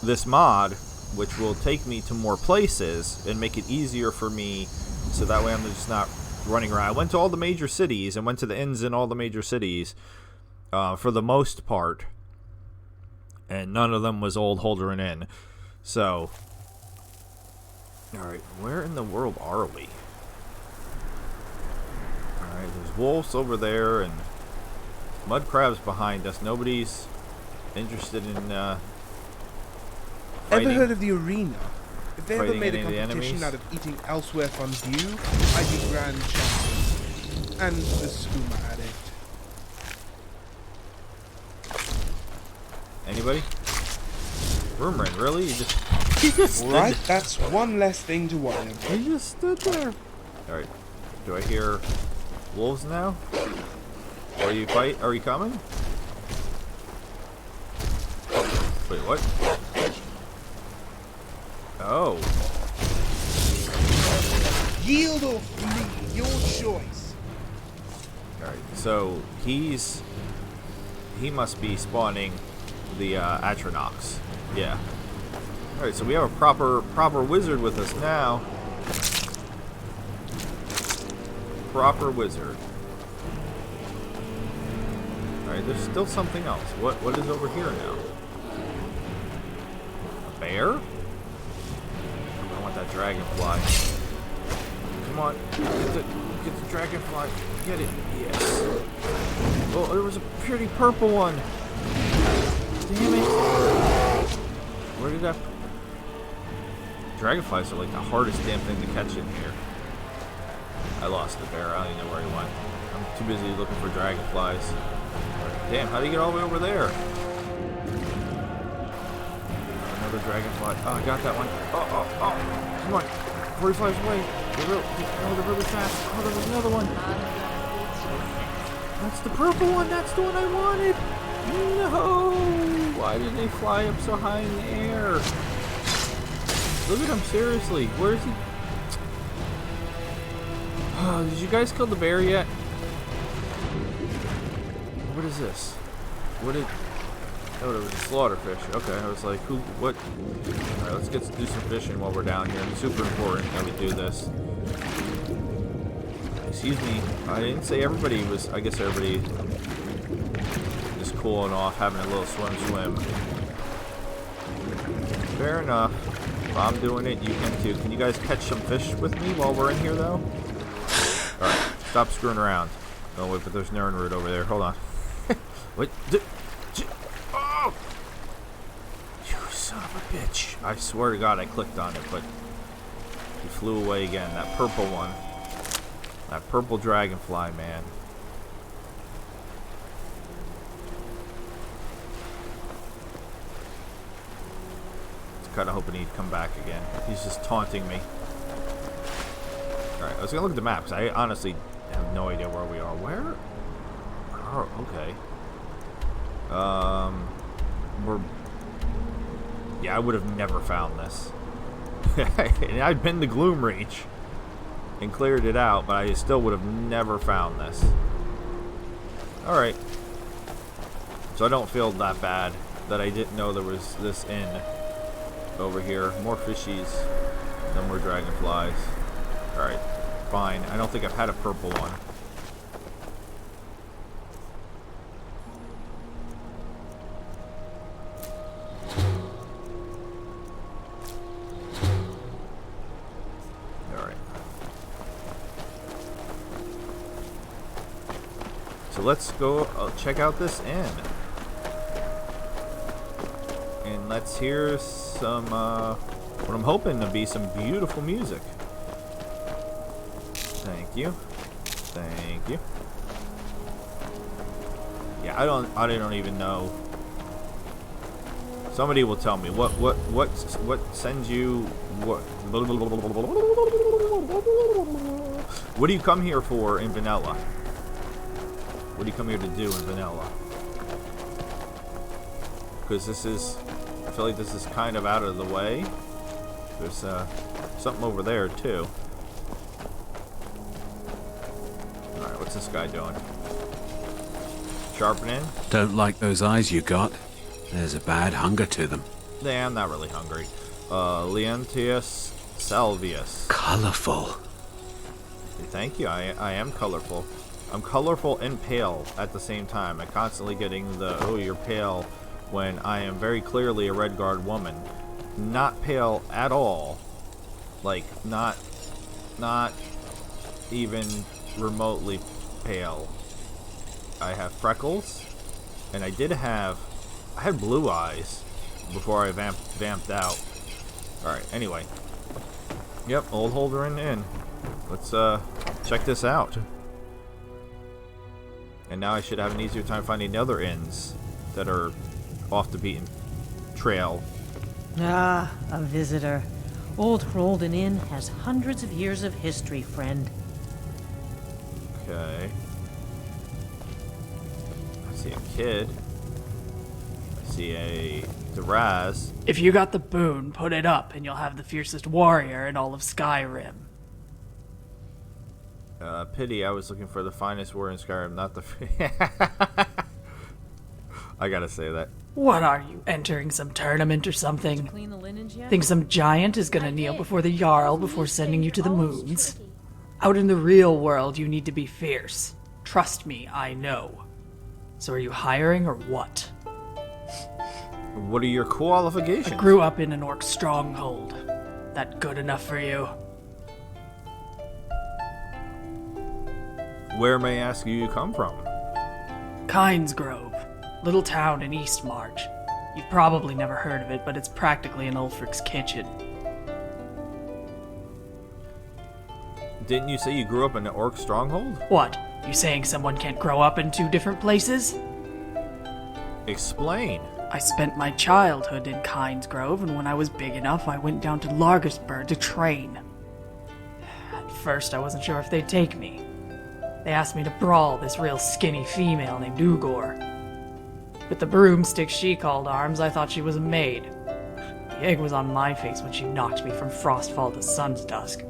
This mod, which will take me to more places and make it easier for me, so that way I'm just not running around. I went to all the major cities and went to the inns in all the major cities for the most part. And none of them was Old Haldoran Inn. So... Alright, where in the world are we? Alright, there's wolves over there and mud crabs behind us. Nobody's interested in fighting. Ever heard of the arena? If they ever Fighting made a any of the competition enemies? out of eating elsewhere fondue, I'd be grand champion. And the skooma addict. Anybody? Rumrin, really? You just stood Right, there. that's one less thing to worry about. You just stood there. Alright. Do I hear wolves now? Are you coming? Wait, what? Oh. Yield or flee, your choice. Alright, so he must be spawning the Atronox. Yeah. Alright, so we have a proper wizard with us now. Proper wizard. Alright, there's still something else. What is over here now? A bear? I want that dragonfly. Come on, get the dragonfly. Get it. Yes. Oh, there was a pretty purple one. Damn it. Where did that... Dragonflies are like the hardest damn thing to catch in here. I lost the bear. I don't even know where he went. I'm too busy looking for dragonflies. Damn, how do you get all the way over there? Another dragonfly. Oh, I got that one. Oh. Come on. Before he flies away. They're really fast. Oh, there was another one. That's the purple one. That's the one I wanted. No. Why did they fly up so high in the air? Look at him, seriously. Where is he? Did you guys kill the bear yet? What is this? What did... Oh, it was a slaughterfish. Okay, I was like, who, what? Alright, let's do some fishing while we're down here. It's super important that we do this. Excuse me, I didn't say everybody was... I guess everybody is cooling off, having a little swim. Fair enough. If I'm doing it, you can too. Can you guys catch some fish with me while we're in here, though? Alright, stop screwing around. Oh, wait, but there's Nernroot over there. Hold on. What? Oh! You son of a bitch. I swear to God I clicked on it, but he flew away again. That purple one. That purple dragonfly, man. Kind of hoping he'd come back again. He's just taunting me. Alright, I was gonna look at the map because I honestly have no idea where we are. Where? Oh, okay. Yeah, I would have never found this. And I've been to Gloom Reach and cleared it out, but I still would have never found this. Alright. So I don't feel that bad that I didn't know there was this inn over here. More fishies. No more dragonflies. Alright. Fine. I don't think I've had a purple one. Let's go check out this inn. And let's hear some, what I'm hoping to be some beautiful music. Thank you. Thank you. Yeah, I don't even know. Somebody will tell me what sends you what do you come here for in vanilla? What do you come here to do in vanilla? Because this is... I feel like this is kind of out of the way. There's something over there, too. Alright, what's this guy doing? Sharpening? Don't like those eyes you got. There's a bad hunger to them. Yeah, I'm not really hungry. Leontius Salvius. Colorful. Thank you, I am colorful. I'm colorful and pale at the same time. I'm constantly getting the, oh, you're pale, when I am very clearly a Redguard woman. Not pale at all. Like, not even remotely pale. I have freckles, and I had blue eyes before I vamped out. Alright, anyway. Yep, old Holderin Inn. Let's check this out. And now I should have an easier time finding other inns that are off the beaten trail. Ah, a visitor. Old Hrolden Inn has hundreds of years of history, friend. Okay. I see a kid. I see a Duraz. If you got the boon, put it up and you'll have the fiercest warrior in all of Skyrim. Pity, I was looking for the finest warrior in Skyrim, not the... I gotta say that. What are you, entering some tournament or something? Clean the linens yet? Think some giant is gonna kneel before the Jarl before sending you to the moons? Out in the real world, you need to be fierce. Trust me, I know. So are you hiring or what? What are your qualifications? I grew up in an orc stronghold. That good enough for you? Where, may I ask you come from? Kynesgrove, little town in East March. You've probably never heard of it, but it's practically an Ulfric's kitchen. Didn't you say you grew up in an orc stronghold? What? You saying someone can't grow up in two different places? Explain. I spent my childhood in Kynesgrove, and when I was big enough, I went down to Largisburg to train. At first, I wasn't sure if they'd take me. They asked me to brawl this real skinny female named Ugor. With the broomstick she called arms, I thought she was a maid. The egg was on my face when she knocked me from Frostfall to Sun's Dusk.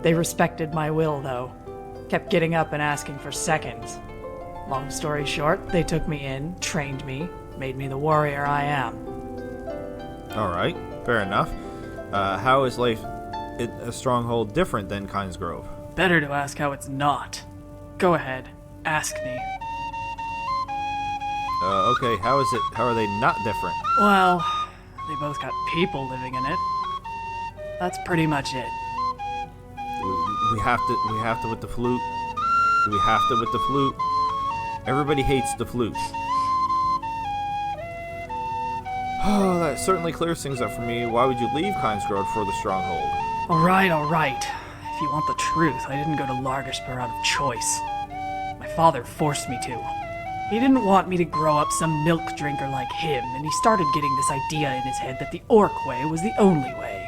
They respected my will, though. Kept getting up and asking for seconds. Long story short, they took me in, trained me, made me the warrior I am. Alright, fair enough. How is life in a stronghold different than Kynes Grove? Better to ask how it's not. Go ahead, ask me. Okay, how are they not different? Well, they both got people living in it. That's pretty much it. We have to with the flute. We have to with the flute. Everybody hates the flute. Oh, that certainly clears things up for me. Why would you leave Kynes Grove for the stronghold? Alright. If you want the truth, I didn't go to Largerspur out of choice. My father forced me to. He didn't want me to grow up some milk drinker like him, and he started getting this idea in his head that the orc way was the only way.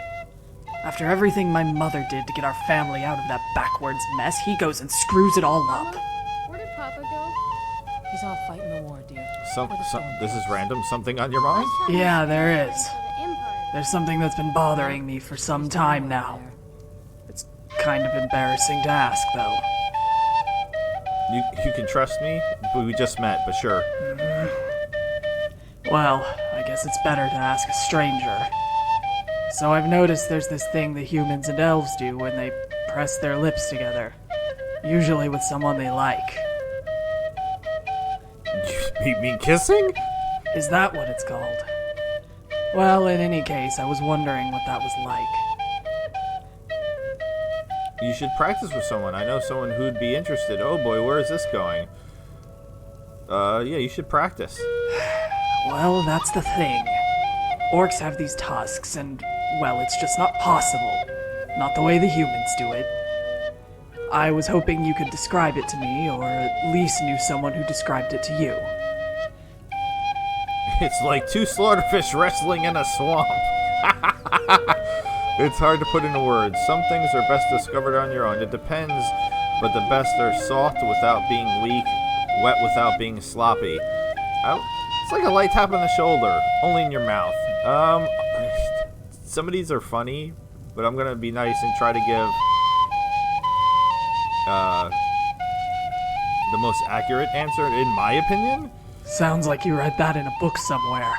After everything my mother did to get our family out of that backwards mess, he goes and screws it all up. Where did Papa go? He's off fighting the war, dear. This is random. Something on your mind? Yeah, there is. There's something that's been bothering me for some time now. It's kind of embarrassing to ask, though. You can trust me? We just met, but sure. Well, I guess it's better to ask a stranger. So I've noticed there's this thing the humans and elves do when they press their lips together. Usually with someone they like. You mean kissing? Is that what it's called? Well, in any case, I was wondering what that was like. You should practice with someone. I know someone who'd be interested. Oh boy, where is this going? Yeah, you should practice. Well, that's the thing. Orcs have these tusks, and, well, it's just not possible. Not the way the humans do it. I was hoping you could describe it to me, or at least knew someone who described it to you. It's like two slaughterfish wrestling in a swamp. It's hard to put into words. Some things are best discovered on your own. It depends, but the best are soft without being weak, wet without being sloppy. It's like a light tap on the shoulder, only in your mouth. Some of these are funny, but I'm gonna be nice and try to give the most accurate answer, in my opinion. Sounds like you read that in a book somewhere.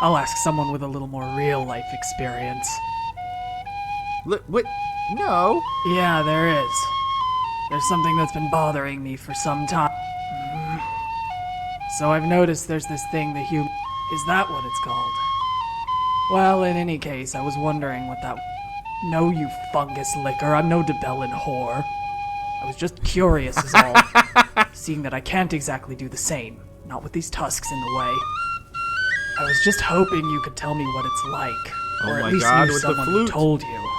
I'll ask someone with a little more real-life experience. What? No. Yeah, there is. There's something that's been bothering me for some time. So I've noticed there's this thing Is that what it's called? Well, in any case, I was wondering what that... No, you fungus licker, I'm no Debellin whore. I was just curious is all. Seeing that I can't exactly do the same. Not with these tusks in the way. I was just hoping you could tell me what it's like. Or at least knew someone who told you.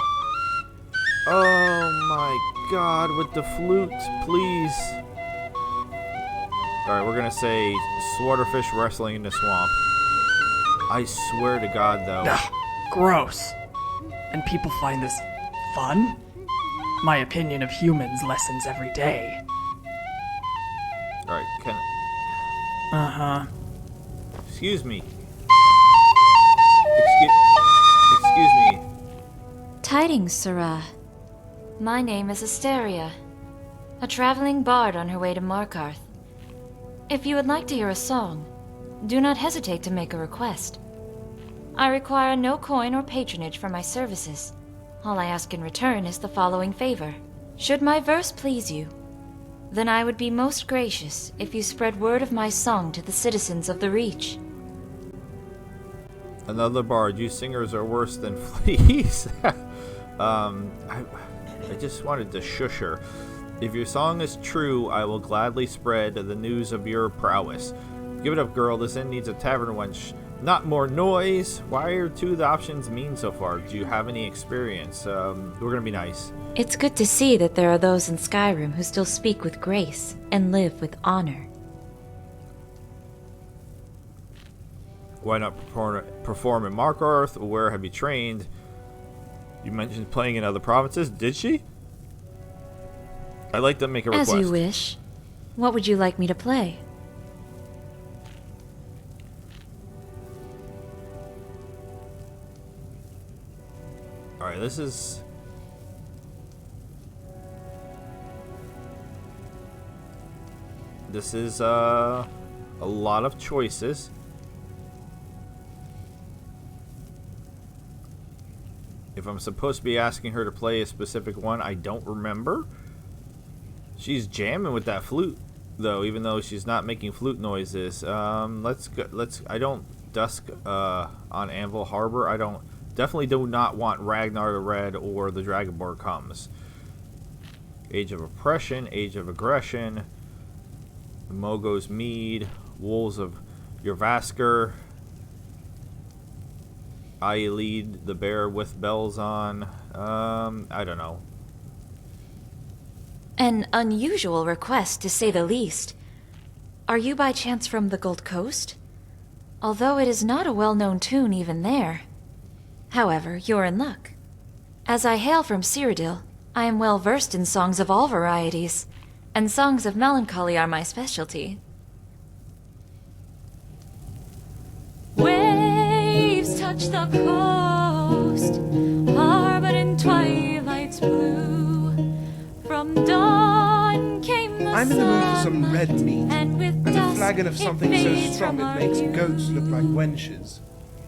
Oh my god, with the flute, please. Alright, we're gonna say slaughterfish wrestling in the swamp. I swear to God, though. Ugh, gross. And people find this fun? My opinion of humans lessens every day. Alright, can... Uh-huh. Excuse me. Excuse me. Tidings, Sirrah. My name is Asteria, a traveling bard on her way to Markarth. If you would like to hear a song, do not hesitate to make a request. I require no coin or patronage for my services. All I ask in return is the following favor. Should my verse please you, then I would be most gracious if you spread word of my song to the citizens of the Reach. Another bard. You singers are worse than fleas. I just wanted to shush her. If your song is true, I will gladly spread the news of your prowess. Give it up, girl. This inn needs a tavern wench. Not more noise. Why are two of the options mean so far? Do you have any experience? We're gonna be nice. It's good to see that there are those in Skyrim who still speak with grace and live with honor. Why not perform in Markarth? Where have you trained? You mentioned playing in other provinces. Did she? I'd like to make a request. As you wish. What would you like me to play? Alright, this is... This is a lot of choices. If I'm supposed to be asking her to play a specific one, I don't remember. She's jamming with that flute, though, even though she's not making flute noises. Let's go. I don't Dusk on Anvil Harbor. I definitely do not want Ragnar the Red or the Dragonborn Comes. Age of Oppression, Age of Aggression, Mogo's Mead, Wolves of Yurvaskar, I Lead the Bear with Bells on. I don't know. An unusual request, to say the least. Are you by chance from the Gold Coast? Although it is not a well-known tune even there. However, you're in luck. As I hail from Cyrodiil, I am well versed in songs of all varieties, and songs of melancholy are my specialty. Waves touch the coast, harbored in twilight's blue. From dawn came the I'm in the mood for some red meat and a flagon of something so strong it makes goats look like wenches.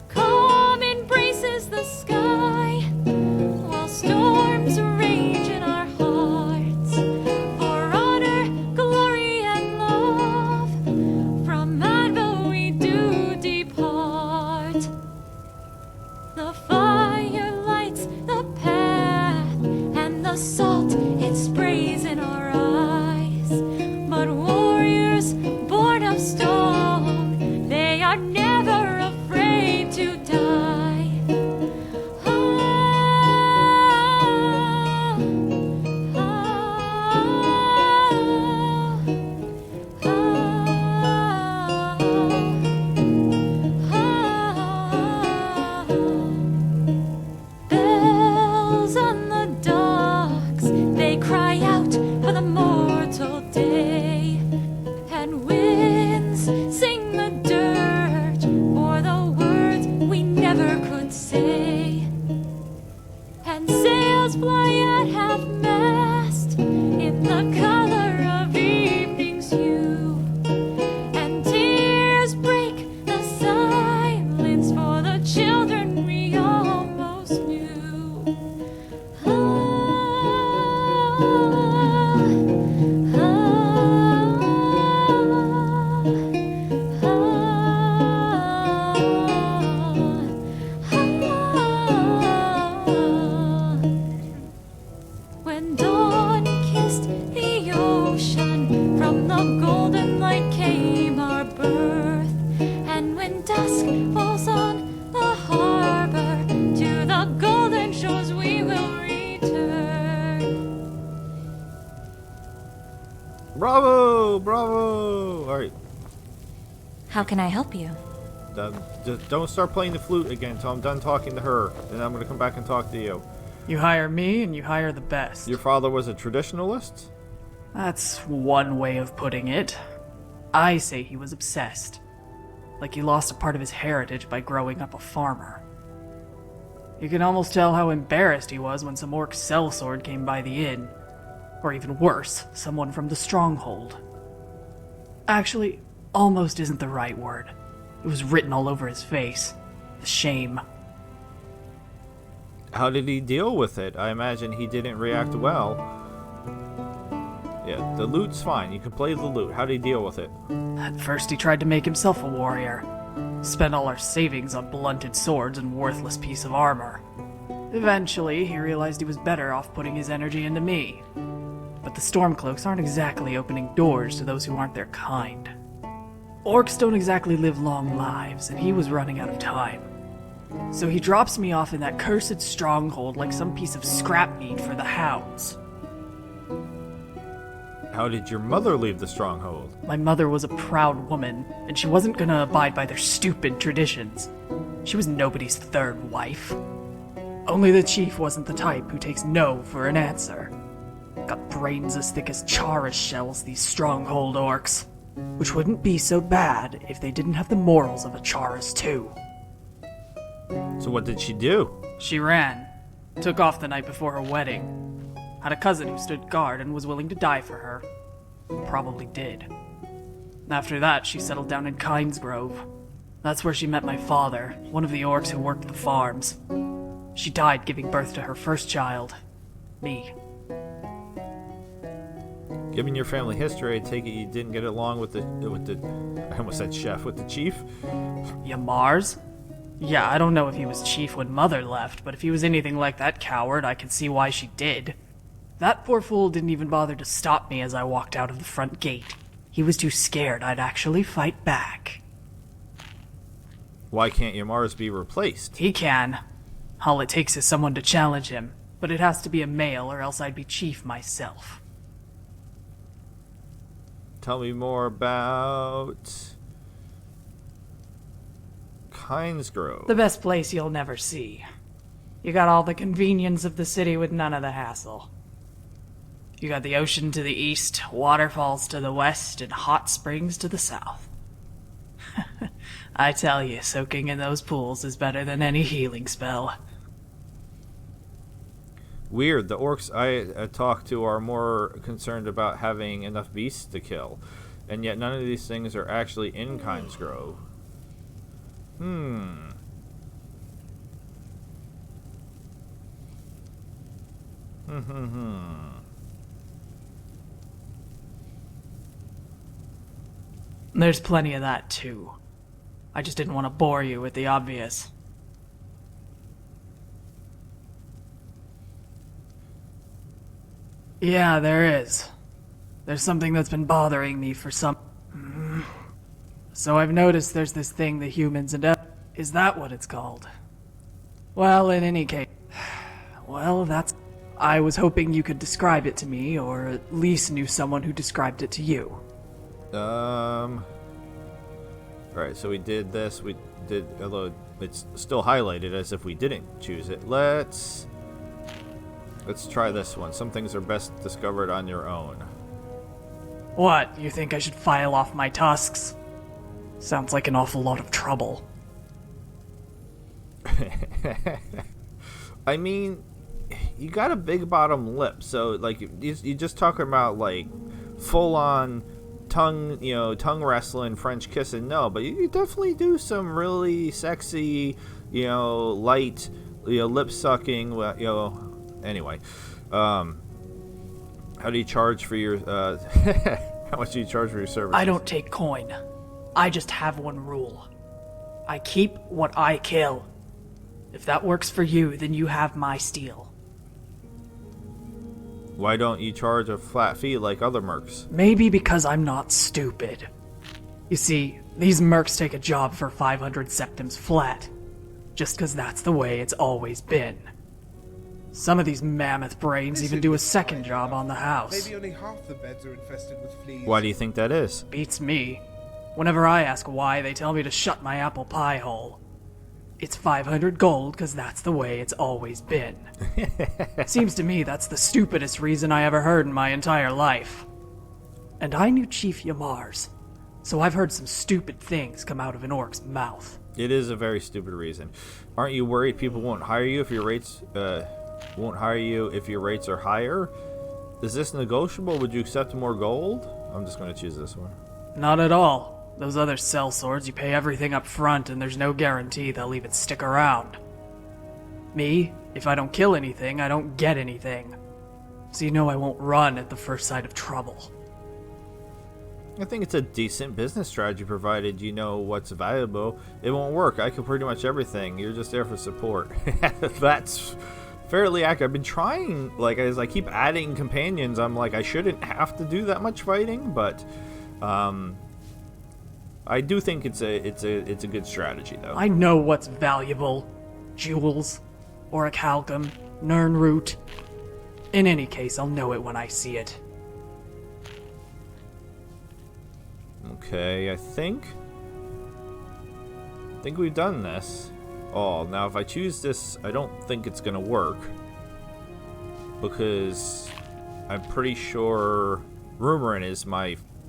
Calm embraces the sky, while storms rage in our hearts. For honor, glory, and love, from Anvil we do depart. The fire lights the path, and the salt it sprays in our eyes. But warriors born of stone, they are never afraid to die. Bells on the docks, they cry out for the mortal day, and winds sing the dirge for the words we never could say, and sails fly at half-mast in the color of evening's hue, and tears break the silence for the children we almost knew. When dawn kissed the ocean, from the golden light came our birth. And when dusk falls on the harbor, to the golden shores we will return. Bravo! Bravo! Alright. How can I help you? Just don't start playing the flute again until I'm done talking to her. Then I'm going to come back and talk to you. You hire me, and you hire the best. Your father was a traditionalist? That's one way of putting it. I say he was obsessed. Like he lost a part of his heritage by growing up a farmer. You can almost tell how embarrassed he was when some orc sellsword came by the inn. Or even worse, someone from the stronghold. Actually, almost isn't the right word. It was written all over his face. The shame. How did he deal with it? I imagine he didn't react well. Yeah, the lute's fine. You can play the lute. How did he deal with it? At first he tried to make himself a warrior. Spent all our savings on blunted swords and worthless piece of armor. Eventually, he realized he was better off putting his energy into me. But the Stormcloaks aren't exactly opening doors to those who aren't their kind. Orcs don't exactly live long lives, and he was running out of time. So he drops me off in that cursed stronghold like some piece of scrap meat for the hounds. How did your mother leave the stronghold? My mother was a proud woman, and she wasn't gonna abide by their stupid traditions. She was nobody's third wife. Only the chief wasn't the type who takes no for an answer. Got brains as thick as Charis shells, these stronghold orcs. Which wouldn't be so bad if they didn't have the morals of a Charis too. So what did she do? She ran. Took off the night before her wedding. Had a cousin who stood guard and was willing to die for her. Probably did. After that, she settled down in Kynes Grove. That's where she met my father, one of the orcs who worked the farms. She died giving birth to her first child, me. Given your family history, I take it you didn't get along with the I almost said chef, with the chief? Yamars? Yeah, I don't know if he was chief when Mother left, but if he was anything like that coward, I can see why she did. That poor fool didn't even bother to stop me as I walked out of the front gate. He was too scared I'd actually fight back. Why can't Yamars be replaced? He can. All it takes is someone to challenge him, but it has to be a male or else I'd be chief myself. Tell me more about Kynes Grove. The best place you'll never see. You got all the convenience of the city with none of the hassle. You got the ocean to the east, waterfalls to the west, and hot springs to the south. I tell you, soaking in those pools is better than any healing spell. Weird. The orcs I talk to are more concerned about having enough beasts to kill, and yet none of these things are actually in Kynes Grove. There's plenty of that, too. I just didn't want to bore you with the obvious. Yeah, there is. There's something that's been bothering me for some... So I've noticed there's this thing the humans and... Is that what it's called? Well, in any case... Well, that's... I was hoping you could describe it to me, or at least knew someone who described it to you. Alright, so we did this, we did... Although it's still highlighted as if we didn't choose it. Let's try this one. Some things are best discovered on your own. What, you think I should file off my tusks? Sounds like an awful lot of trouble. I mean, you got a big bottom lip, so, like, you just talking about, like, full-on tongue wrestling, French kissing, no, but you definitely do some really sexy, light, lip sucking, anyway. How do you charge for your, how much do you charge for your services? I don't take coin. I just have one rule. I keep what I kill. If that works for you, then you have my steel. Why don't you charge a flat fee like other mercs? Maybe because I'm not stupid. You see, these mercs take a job for 500 septims flat, just because that's the way it's always been. Some of these mammoth brains even do a second job on the house. Maybe only half the beds are infested with fleas. Why do you think that is? Beats me. Whenever I ask why, they tell me to shut my apple pie hole. It's 500 gold because that's the way it's always been. Seems to me that's the stupidest reason I ever heard in my entire life. And I knew Chief Yamars, so I've heard some stupid things come out of an orc's mouth. It is a very stupid reason. Aren't you worried people won't hire you if your rates are higher? Is this negotiable? Would you accept more gold? I'm just going to choose this one. Not at all. Those other sellswords, you pay everything up front and there's no guarantee they'll even stick around. Me, if I don't kill anything, I don't get anything. So you know I won't run at the first sight of trouble. I think it's a decent business strategy provided you know what's valuable. It won't work. I can pretty much everything. You're just there for support. That's fairly accurate. I've been trying, like, as I keep adding companions, I'm like, I shouldn't have to do that much fighting, but I do think it's a good strategy, though. I know what's valuable. Jewels, orichalcum, nirnroot. In any case, I'll know it when I see it. Okay, I think we've done this. Oh, now if I choose this, I don't think it's gonna work, because I'm pretty sure Rumorin is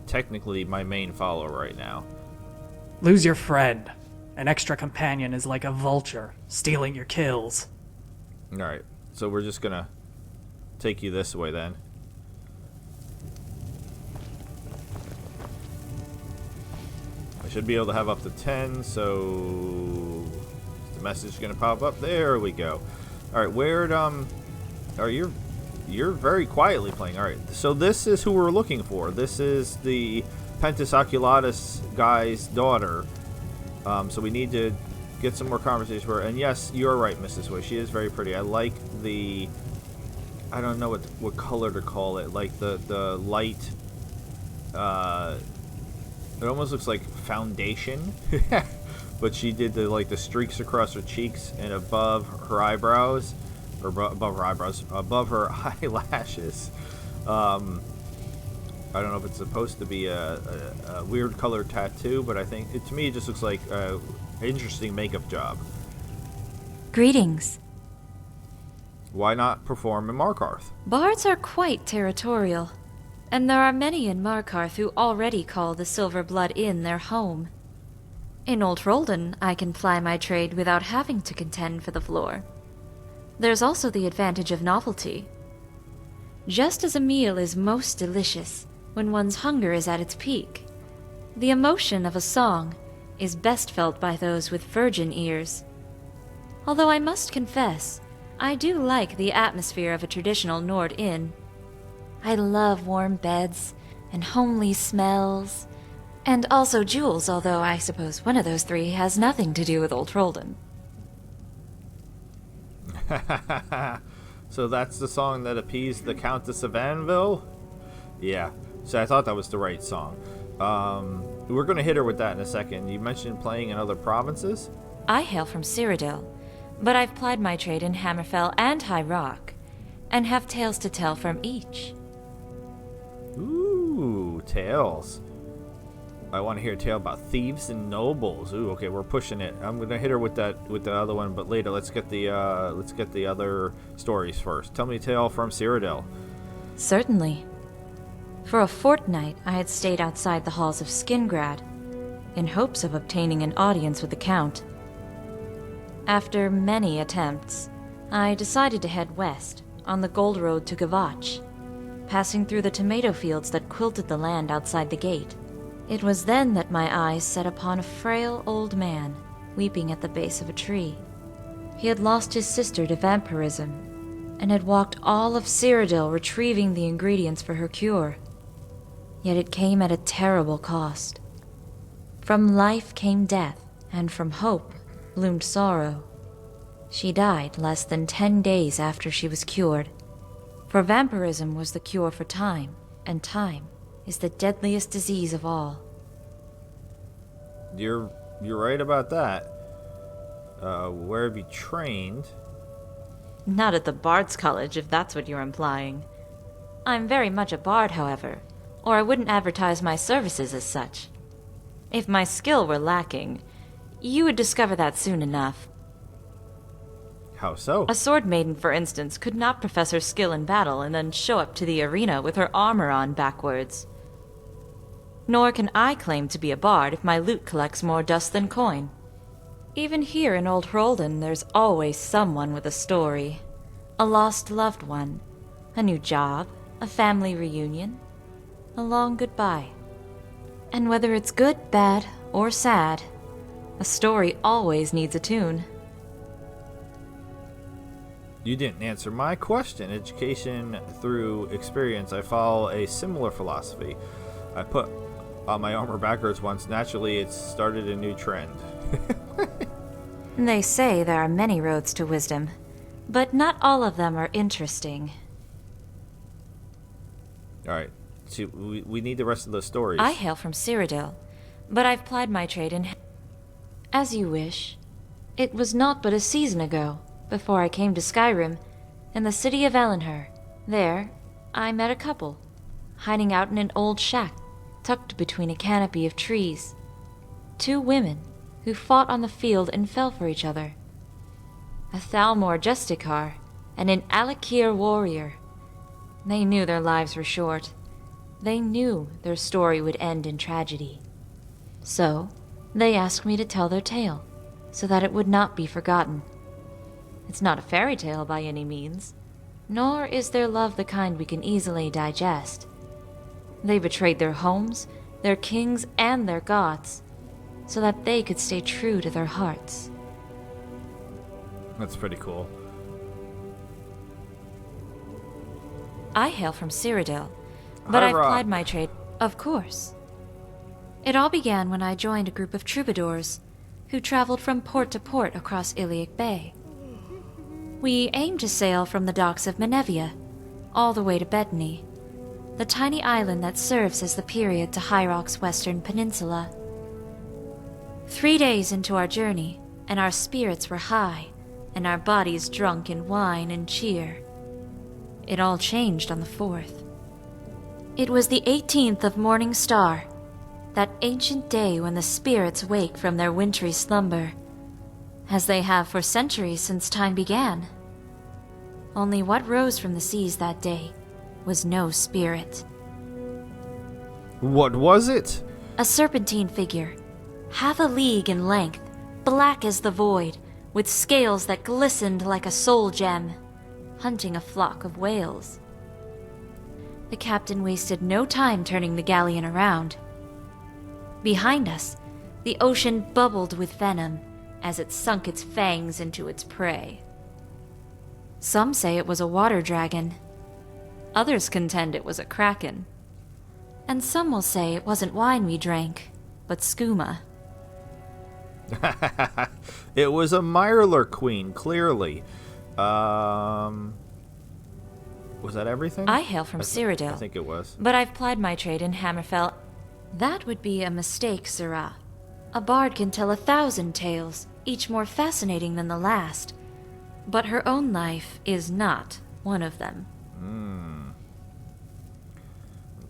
technically my main follower right now. Lose your friend. An extra companion is like a vulture, stealing your kills. Alright, so we're just gonna take you this way then. I should be able to have up to 10, so is the message gonna pop up? There we go. Alright, where'd you're very quietly playing. Alright, so this is who we're looking for. This is the Pentus Oculatus guy's daughter. So we need to get some more conversations with her. And yes, you're right, Mrs. Way. She is very pretty. I like the... I don't know what color to call it. Like the light... it almost looks like foundation. But she did the streaks across her cheeks and above her eyebrows. Or above her eyebrows. Above her eyelashes. I don't know if it's supposed to be a weird color tattoo, but I think, to me, it just looks like an interesting makeup job. Greetings. Why not perform in Markarth? Bards are quite territorial, and there are many in Markarth who already call the Silver Blood Inn their home. In Old Roldan, I can ply my trade without having to contend for the floor. There's also the advantage of novelty. Just as a meal is most delicious when one's hunger is at its peak, the emotion of a song is best felt by those with virgin ears. Although I must confess, I do like the atmosphere of a traditional Nord inn. I love warm beds and homely smells, and also jewels, although I suppose one of those three has nothing to do with Old Roldan. So that's the song that appeased the Countess of Anvil? Yeah, so I thought that was the right song. We're going to hit her with that in a second. You mentioned playing in other provinces? I hail from Cyrodiil, but I've plied my trade in Hammerfell and High Rock, and have tales to tell from each. Ooh, tales. I want to hear a tale about thieves and nobles. Ooh, okay, we're pushing it. I'm gonna hit her with the other one, but later. Let's get the other stories first. Tell me a tale from Cyrodiil. Certainly. For a fortnight, I had stayed outside the halls of Skingrad, in hopes of obtaining an audience with the Count. After many attempts, I decided to head west, on the Gold Road to Gavach, passing through the tomato fields that quilted the land outside the gate. It was then that my eyes set upon a frail old man, weeping at the base of a tree. He had lost his sister to vampirism, and had walked all of Cyrodiil retrieving the ingredients for her cure. Yet it came at a terrible cost. From life came death, and from hope bloomed sorrow. She died less than 10 days after she was cured, for vampirism was the cure for time, and time is the deadliest disease of all. You're right about that. Where have you trained? Not at the Bard's College, if that's what you're implying. I'm very much a bard, however, or I wouldn't advertise my services as such. If my skill were lacking, you would discover that soon enough. How so? A sword maiden, for instance, could not profess her skill in battle and then show up to the arena with her armor on backwards. Nor can I claim to be a bard if my loot collects more dust than coin. Even here in Old Roldan, there's always someone with a story. A lost loved one, a new job, a family reunion, a long goodbye. And whether it's good, bad, or sad, a story always needs a tune. You didn't answer my question. Education through experience. I follow a similar philosophy. I put on my armor backwards once. Naturally, it started a new trend. They say there are many roads to wisdom, but not all of them are interesting. Alright, so we need the rest of the stories. I hail from Cyrodiil, but I've plied my trade in... As you wish. It was not but a season ago, before I came to Skyrim, in the city of Elenher. There, I met a couple, hiding out in an old shack, tucked between a canopy of trees. 2 women, who fought on the field and fell for each other. A Thalmor Justicar, and an Alakir warrior. They knew their lives were short. They knew their story would end in tragedy. So, they asked me to tell their tale, so that it would not be forgotten. It's not a fairy tale by any means, nor is their love the kind we can easily digest. They betrayed their homes, their kings, and their gods, so that they could stay true to their hearts. That's pretty cool. I hail from Cyrodiil, but I've plied my trade, of course. It all began when I joined a group of troubadours who traveled from port to port across Iliac Bay. We aimed to sail from the docks of Menevia all the way to Bethany, the tiny island that serves as the period to High Rock's western peninsula. 3 days into our journey, and our spirits were high, and our bodies drunk in wine and cheer. It all changed on the 4th. It was the 18th of Morning Star, that ancient day when the spirits wake from their wintry slumber, as they have for centuries since time began. Only what rose from the seas that day was no spirit. What was it? A serpentine figure, half a league in length, black as the void, with scales that glistened like a soul gem, hunting a flock of whales. The captain wasted no time turning the galleon around. Behind us, the ocean bubbled with venom as it sunk its fangs into its prey. Some say it was a water dragon. Others contend it was a kraken. And some will say it wasn't wine we drank, but skooma. It was a Mirelurk queen, clearly. Was that everything? I hail from Cyrodiil. I think it was. But I've plied my trade in Hammerfell. That would be a mistake, Sirrah. A bard can tell 1,000 tales, each more fascinating than the last. But her own life is not one of them.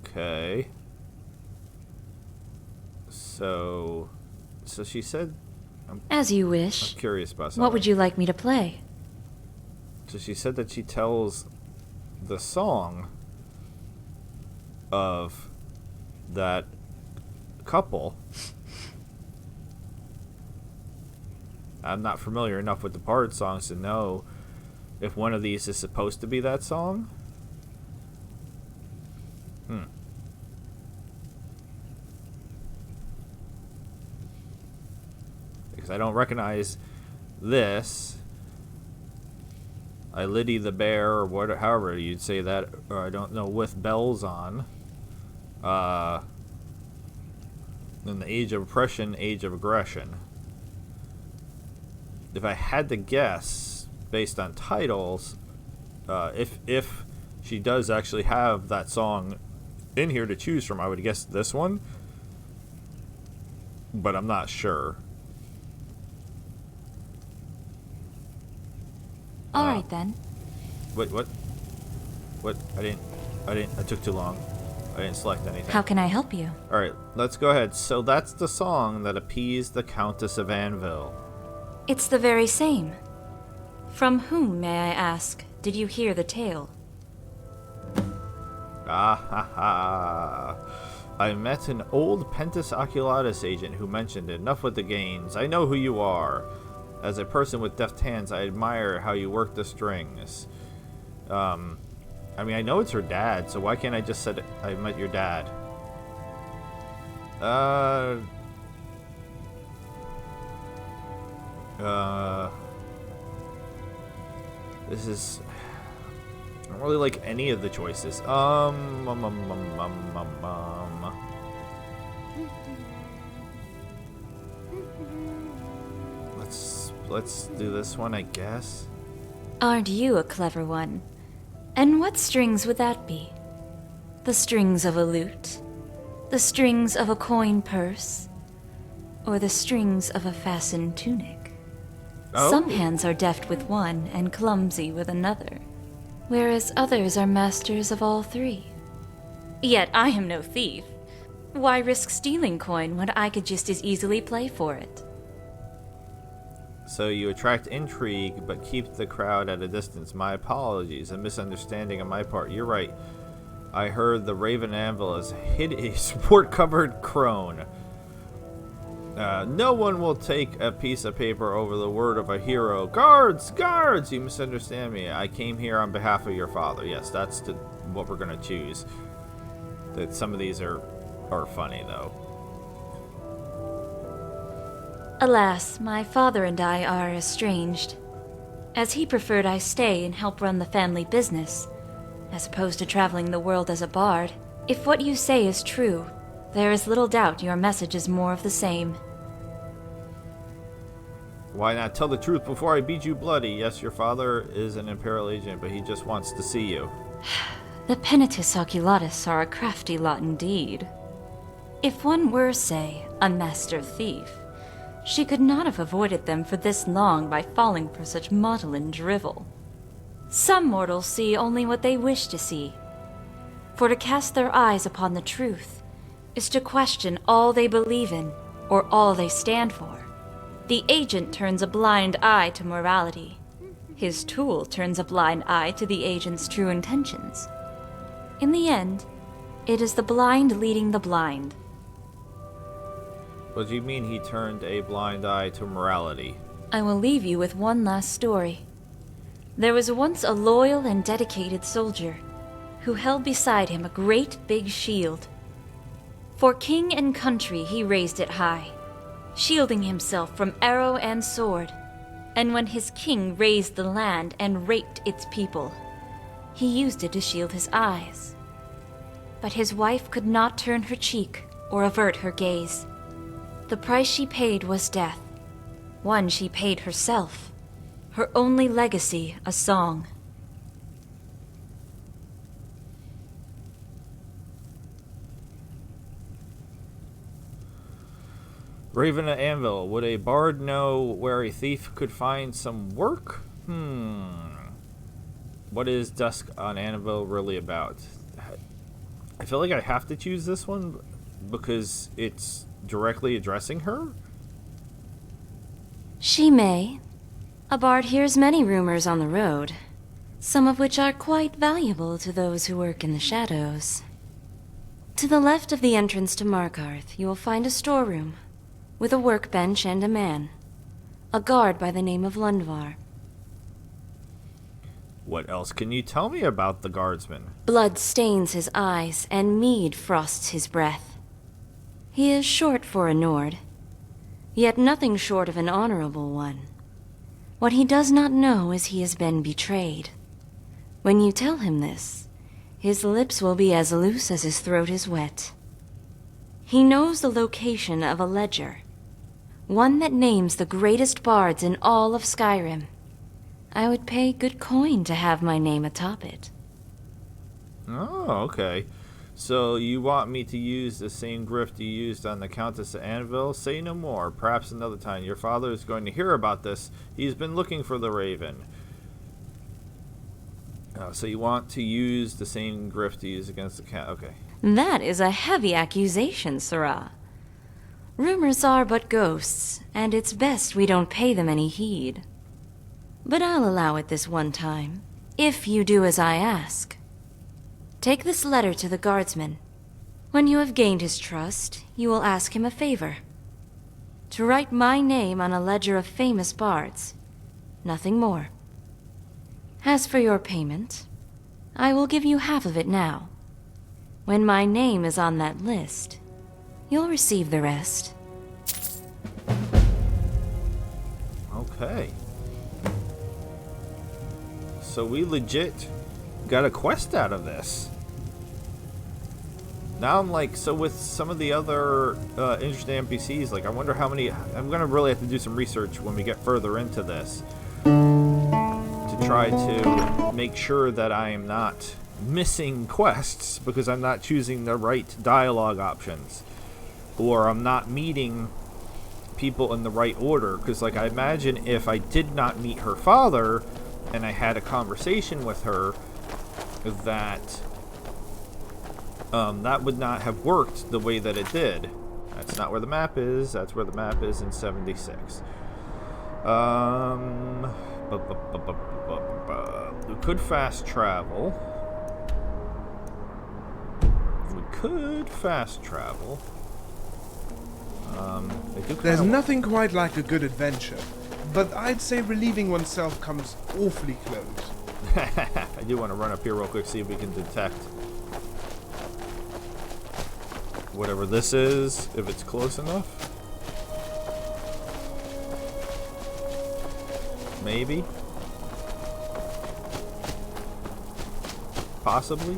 Okay. So she said... As you wish. I'm curious about something. What would you like me to play? So she said that she tells the song of that couple. I'm not familiar enough with the Bard songs to know if one of these is supposed to be that song. Because I don't recognize this. I Liddy the Bear, or what, however you'd say that, or I don't know, with bells on. In the Age of Oppression, Age of Aggression. If I had to guess, based on titles, if she does actually have that song in here to choose from, I would guess this one. But I'm not sure. Alright then. What? I took too long. I didn't select anything. How can I help you? Alright, let's go ahead. So that's the song that appeased the Countess of Anvil. It's the very same. From whom, may I ask, did you hear the tale? Ah ha ha. I met an old Pentus Oculatus agent who mentioned enough with the games. I know who you are. As a person with deft hands, I admire how you work the strings. I mean, I know it's her dad, so why can't I just say I met your dad? This is... I don't really like any of the choices. Let's do this one, I guess. Aren't you a clever one? And what strings would that be? The strings of a lute? The strings of a coin purse? Or the strings of a fastened tunic? Oh. Some hands are deft with one and clumsy with another, whereas others are masters of all three. Yet I am no thief. Why risk stealing coin when I could just as easily play for it? So you attract intrigue, but keep the crowd at a distance. My apologies, a misunderstanding on my part. You're right. I heard the Raven Anvil has hid a sport-covered crone. No one will take a piece of paper over the word of a hero. Guards! Guards! You misunderstand me. I came here on behalf of your father. Yes, that's what we're going to choose. That some of these are funny, though. Alas, my father and I are estranged, as he preferred I stay and help run the family business, as opposed to traveling the world as a bard. If what you say is true, there is little doubt your message is more of the same. Why not tell the truth before I beat you bloody? Yes, your father is an Imperial agent, but he just wants to see you. The Penitus Oculatus are a crafty lot indeed. If one were, say, a master thief, she could not have avoided them for this long by falling for such maudlin drivel. Some mortals see only what they wish to see. For to cast their eyes upon the truth is to question all they believe in or all they stand for. The agent turns a blind eye to morality. His tool turns a blind eye to the agent's true intentions. In the end, it is the blind leading the blind. What do you mean he turned a blind eye to morality? I will leave you with one last story. There was once a loyal and dedicated soldier who held beside him a great big shield. For king and country he raised it high, shielding himself from arrow and sword. And when his king raised the land and raped its people, he used it to shield his eyes. But his wife could not turn her cheek or avert her gaze. The price she paid was death, one she paid herself, her only legacy a song. Raven at Anvil, would a bard know where a thief could find some work? What is Dusk on Anvil really about? I feel like I have to choose this one because it's directly addressing her? She may. A bard hears many rumors on the road, some of which are quite valuable to those who work in the shadows. To the left of the entrance to Markarth, you will find a storeroom with a workbench and a man, a guard by the name of Lundvar. What else can you tell me about the guardsman? Blood stains his eyes, and mead frosts his breath. He is short for a Nord, yet nothing short of an honorable one. What he does not know is he has been betrayed. When you tell him this, his lips will be as loose as his throat is wet. He knows the location of a ledger, one that names the greatest bards in all of Skyrim. I would pay good coin to have my name atop it. Oh, okay. So you want me to use the same grift you used on the Countess of Anvil? Say no more. Perhaps another time. Your father is going to hear about this. He's been looking for the Raven. So you want to use the same grift you use against the cat. Okay. That is a heavy accusation, Sirrah. Rumors are but ghosts, and it's best we don't pay them any heed. But I'll allow it this one time, if you do as I ask. Take this letter to the guardsman. When you have gained his trust, you will ask him a favor. To write my name on a ledger of famous bards. Nothing more. As for your payment, I will give you half of it now. When my name is on that list, you'll receive the rest. Okay. So we legit got a quest out of this. Now I'm like, so with some of the other interesting NPCs, like I wonder how many, I'm gonna really have to do some research when we get further into this to try to make sure that I am not missing quests because I'm not choosing the right dialogue options, or I'm not meeting people in the right order. Because like I imagine if I did not meet her father and I had a conversation with her, that that would not have worked the way that it did. That's not where the map is. That's where the map is in 76. We could fast travel. There's nothing quite like a good adventure, but I'd say relieving oneself comes awfully close. I do want to run up here real quick, see if we can detect whatever this is, if it's close enough. maybe. Possibly.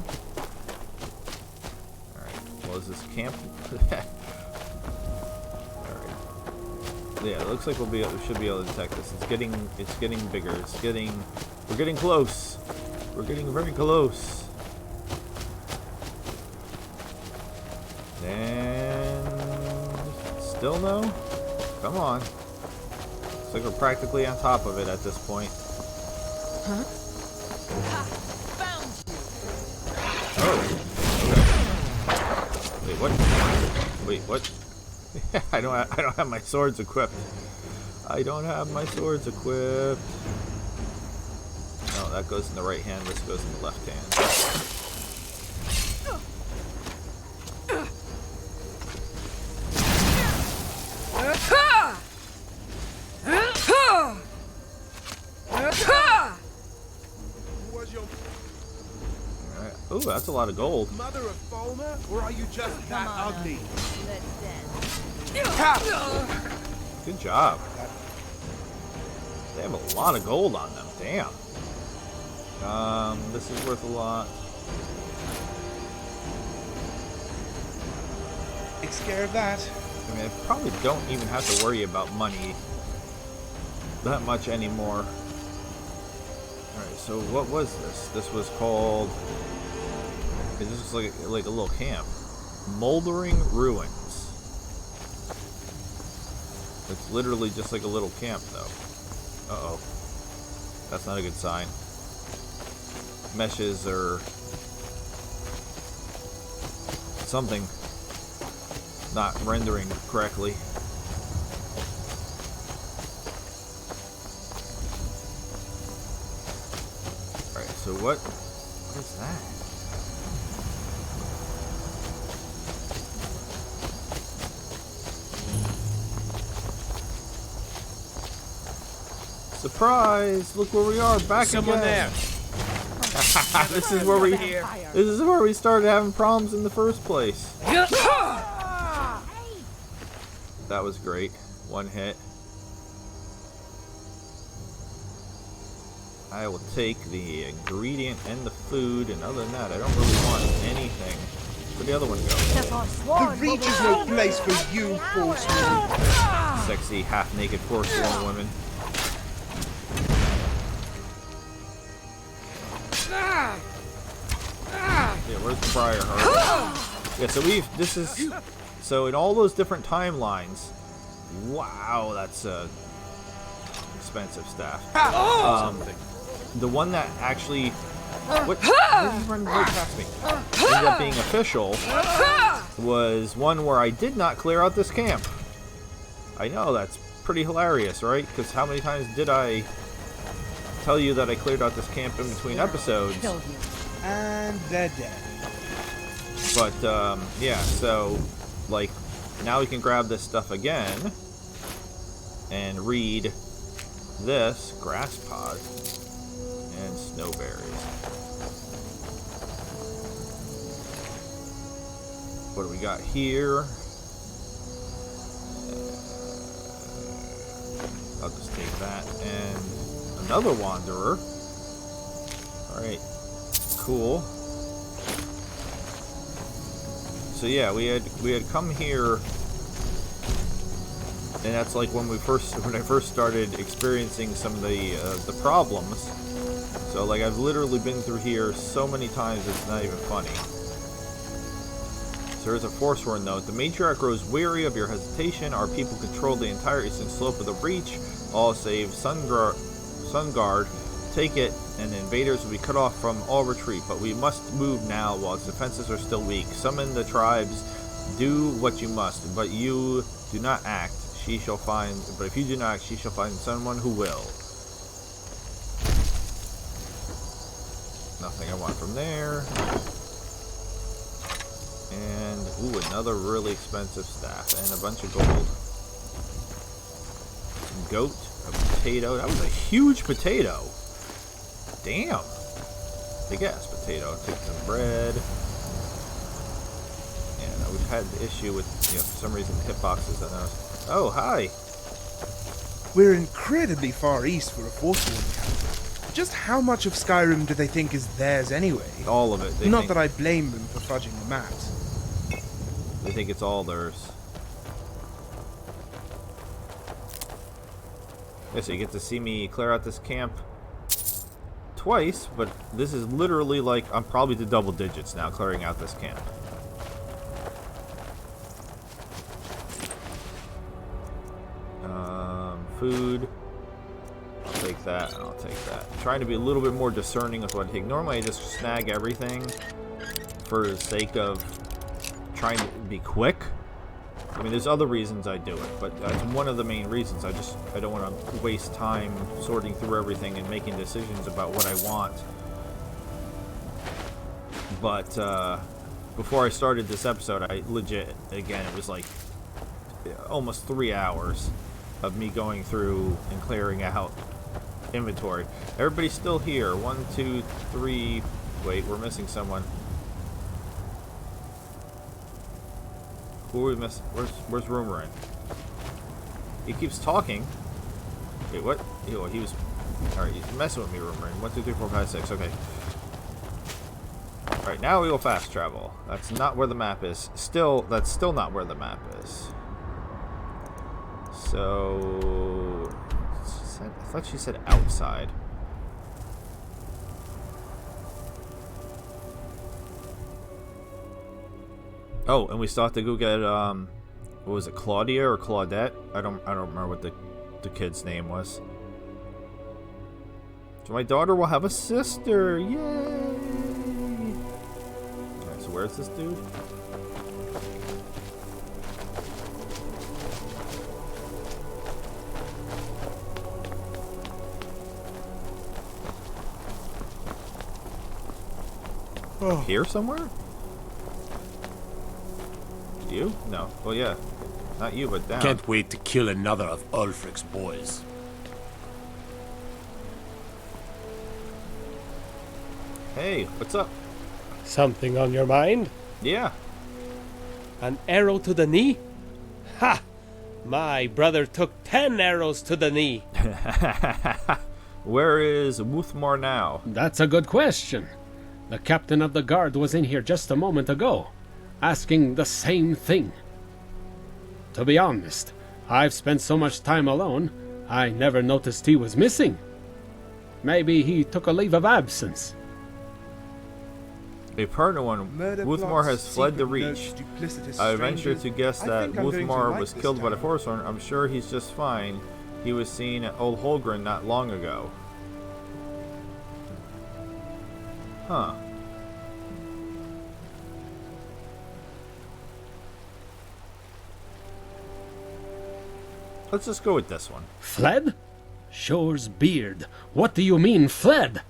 Alright, well, is this camp? Alright. Yeah, it looks like we should be able to detect this. It's getting bigger. We're getting close. We're getting very close. And still no? Come on. Looks like we're practically on top of it at this point. Huh? Oh. Okay. Wait, what? Wait, what? I don't have my swords equipped. I don't have my swords equipped. No, that goes in the right hand. This goes in the left hand. Ooh, that's a lot of gold. Mother of Fulmer, or are you just that ugly? Good job. They have a lot of gold on them. Damn. This is worth a lot. Take care of that. I mean, I probably don't even have to worry about money that much anymore. Alright, so what was this? This was called... This is like a little camp. Moldering Ruins. It's literally just like a little camp, though. Uh-oh. That's not a good sign. Meshes or something not rendering correctly. Alright, so what is that? Surprise! Look where we are, back Someone again. there. This is where we started having problems in the first place. That was great. One hit. I will take the ingredient and the food, and other than that, I don't really want anything. Where'd the other one go? The Reach is no place for you, Forsworn. Sexy, half-naked Forsworn women. Yeah, where's the Briar Heart? Yeah, so in all those different timelines, wow, that's expensive stuff. The one that actually, what? Why did you run right past me? Ended up being official was one where I did not clear out this camp. I know, that's pretty hilarious, right? Because how many times did I tell you that I cleared out this camp in between episodes? And they're dead. But, yeah, so, like, now we can grab this stuff again and read this grass pod and snowberries. What do we got here? I'll just take that and another wanderer. Alright, cool. So yeah, we had come here, and that's like when I first started experiencing some of the problems. So like I've literally been through here so many times it's not even funny. So there's a Forsworn note. The matriarch grows weary of your hesitation. Our people control the entire eastern slope of the Reach, all save Sunguard. Take it, and the invaders will be cut off from all retreat. But we must move now while its defenses are still weak. Summon the tribes. Do what you must, but you do not act. She shall find. But if you do not act, she shall find someone who will. Nothing I want from there. And ooh, another really expensive staff and a bunch of gold. Some goat, a potato. That was a huge potato. Damn. Big ass potato. Take some bread. And we've had the issue with, for some reason the hitboxes. I know. Oh, hi. We're incredibly far east for a Forsworn camp. Just how much of Skyrim do they think is theirs anyway? All of it. Not that I blame them for fudging the maps. They think it's all theirs. Yeah, so you get to see me clear out this camp twice, but this is literally like I'm probably to double digits now clearing out this camp. Food. I'll take that, and I'll take that. I'm trying to be a little bit more discerning with what I take. Normally I just snag everything for the sake of trying to be quick. I mean, there's other reasons I do it, but that's one of the main reasons. I don't want to waste time sorting through everything and making decisions about what I want. But before I started this episode, I legit, again, it was like almost 3 hours of me going through and clearing out inventory. Everybody's still here. 1, 2, 3. Wait, we're missing someone. Who are we missing? Where's Rumorin? He keeps talking. Wait, what? He was... Alright, he's messing with me, Rumorin. 1, 2, 3, 4, 5, 6. Okay. Alright, now we will fast travel. That's not where the map is. That's still not where the map is. So... I thought she said outside. Oh, and we still have to go get what was it, Claudia or Claudette? I don't remember what the kid's name was. So my daughter will have a sister. Yay! Alright, so where's this dude? Here somewhere? You? No. Well, yeah. Not you, but down. Can't wait to kill another of Ulfric's boys. Hey, what's up? Something on your mind? Yeah. An arrow to the knee? Ha! My brother took 10 arrows to the knee. Where is Wuthmar now? That's a good question. The captain of the guard was in here just a moment ago, asking the same thing. To be honest, I've spent so much time alone, I never noticed he was missing. Maybe he took a leave of absence. A partner one. Wuthmar has fled the Reach. I venture to guess that Wuthmar was killed by the Forsworn. I'm sure he's just fine. He was seen at Old Holgren not long ago. Huh. Let's just go with this one. Fled? Shore's beard. What do you mean, fled?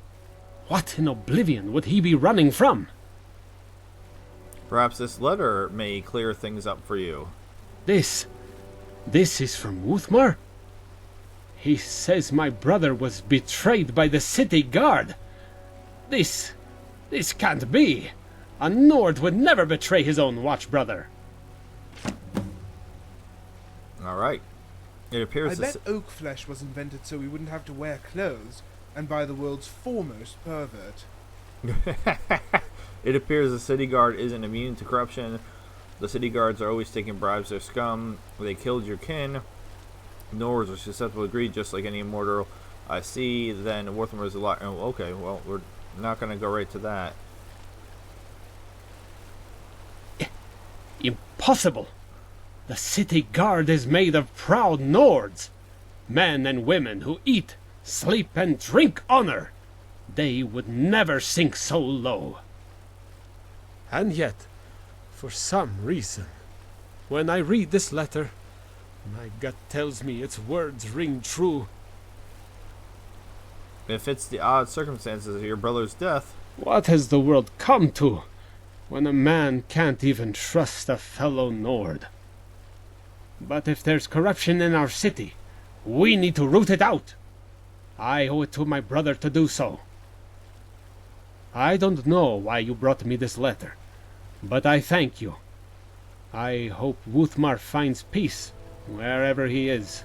What in oblivion would he be running from? Perhaps this letter may clear things up for you. This is from Wuthmar? He says my brother was betrayed by the city guard. This can't be. A Nord would never betray his own watch brother. Alright. It appears I bet oak flesh was invented so we wouldn't have to wear clothes, and by the world's foremost pervert. It appears the city guard isn't immune to corruption. The city guards are always taking bribes. They're scum. They killed your kin. Nords are susceptible to greed just like any immortal. I see then Wuthmar is a lot. Oh, okay, well, we're not going to go right to that. Impossible! The city guard is made of proud Nords. Men and women who eat, sleep, and drink honor. They would never sink so low. And yet, for some reason, when I read this letter, my gut tells me its words ring true. If it's the odd circumstances of your brother's death... What has the world come to, when a man can't even trust a fellow Nord? But if there's corruption in our city, we need to root it out. I owe it to my brother to do so. I don't know why you brought me this letter, but I thank you. I hope Wuthmar finds peace wherever he is.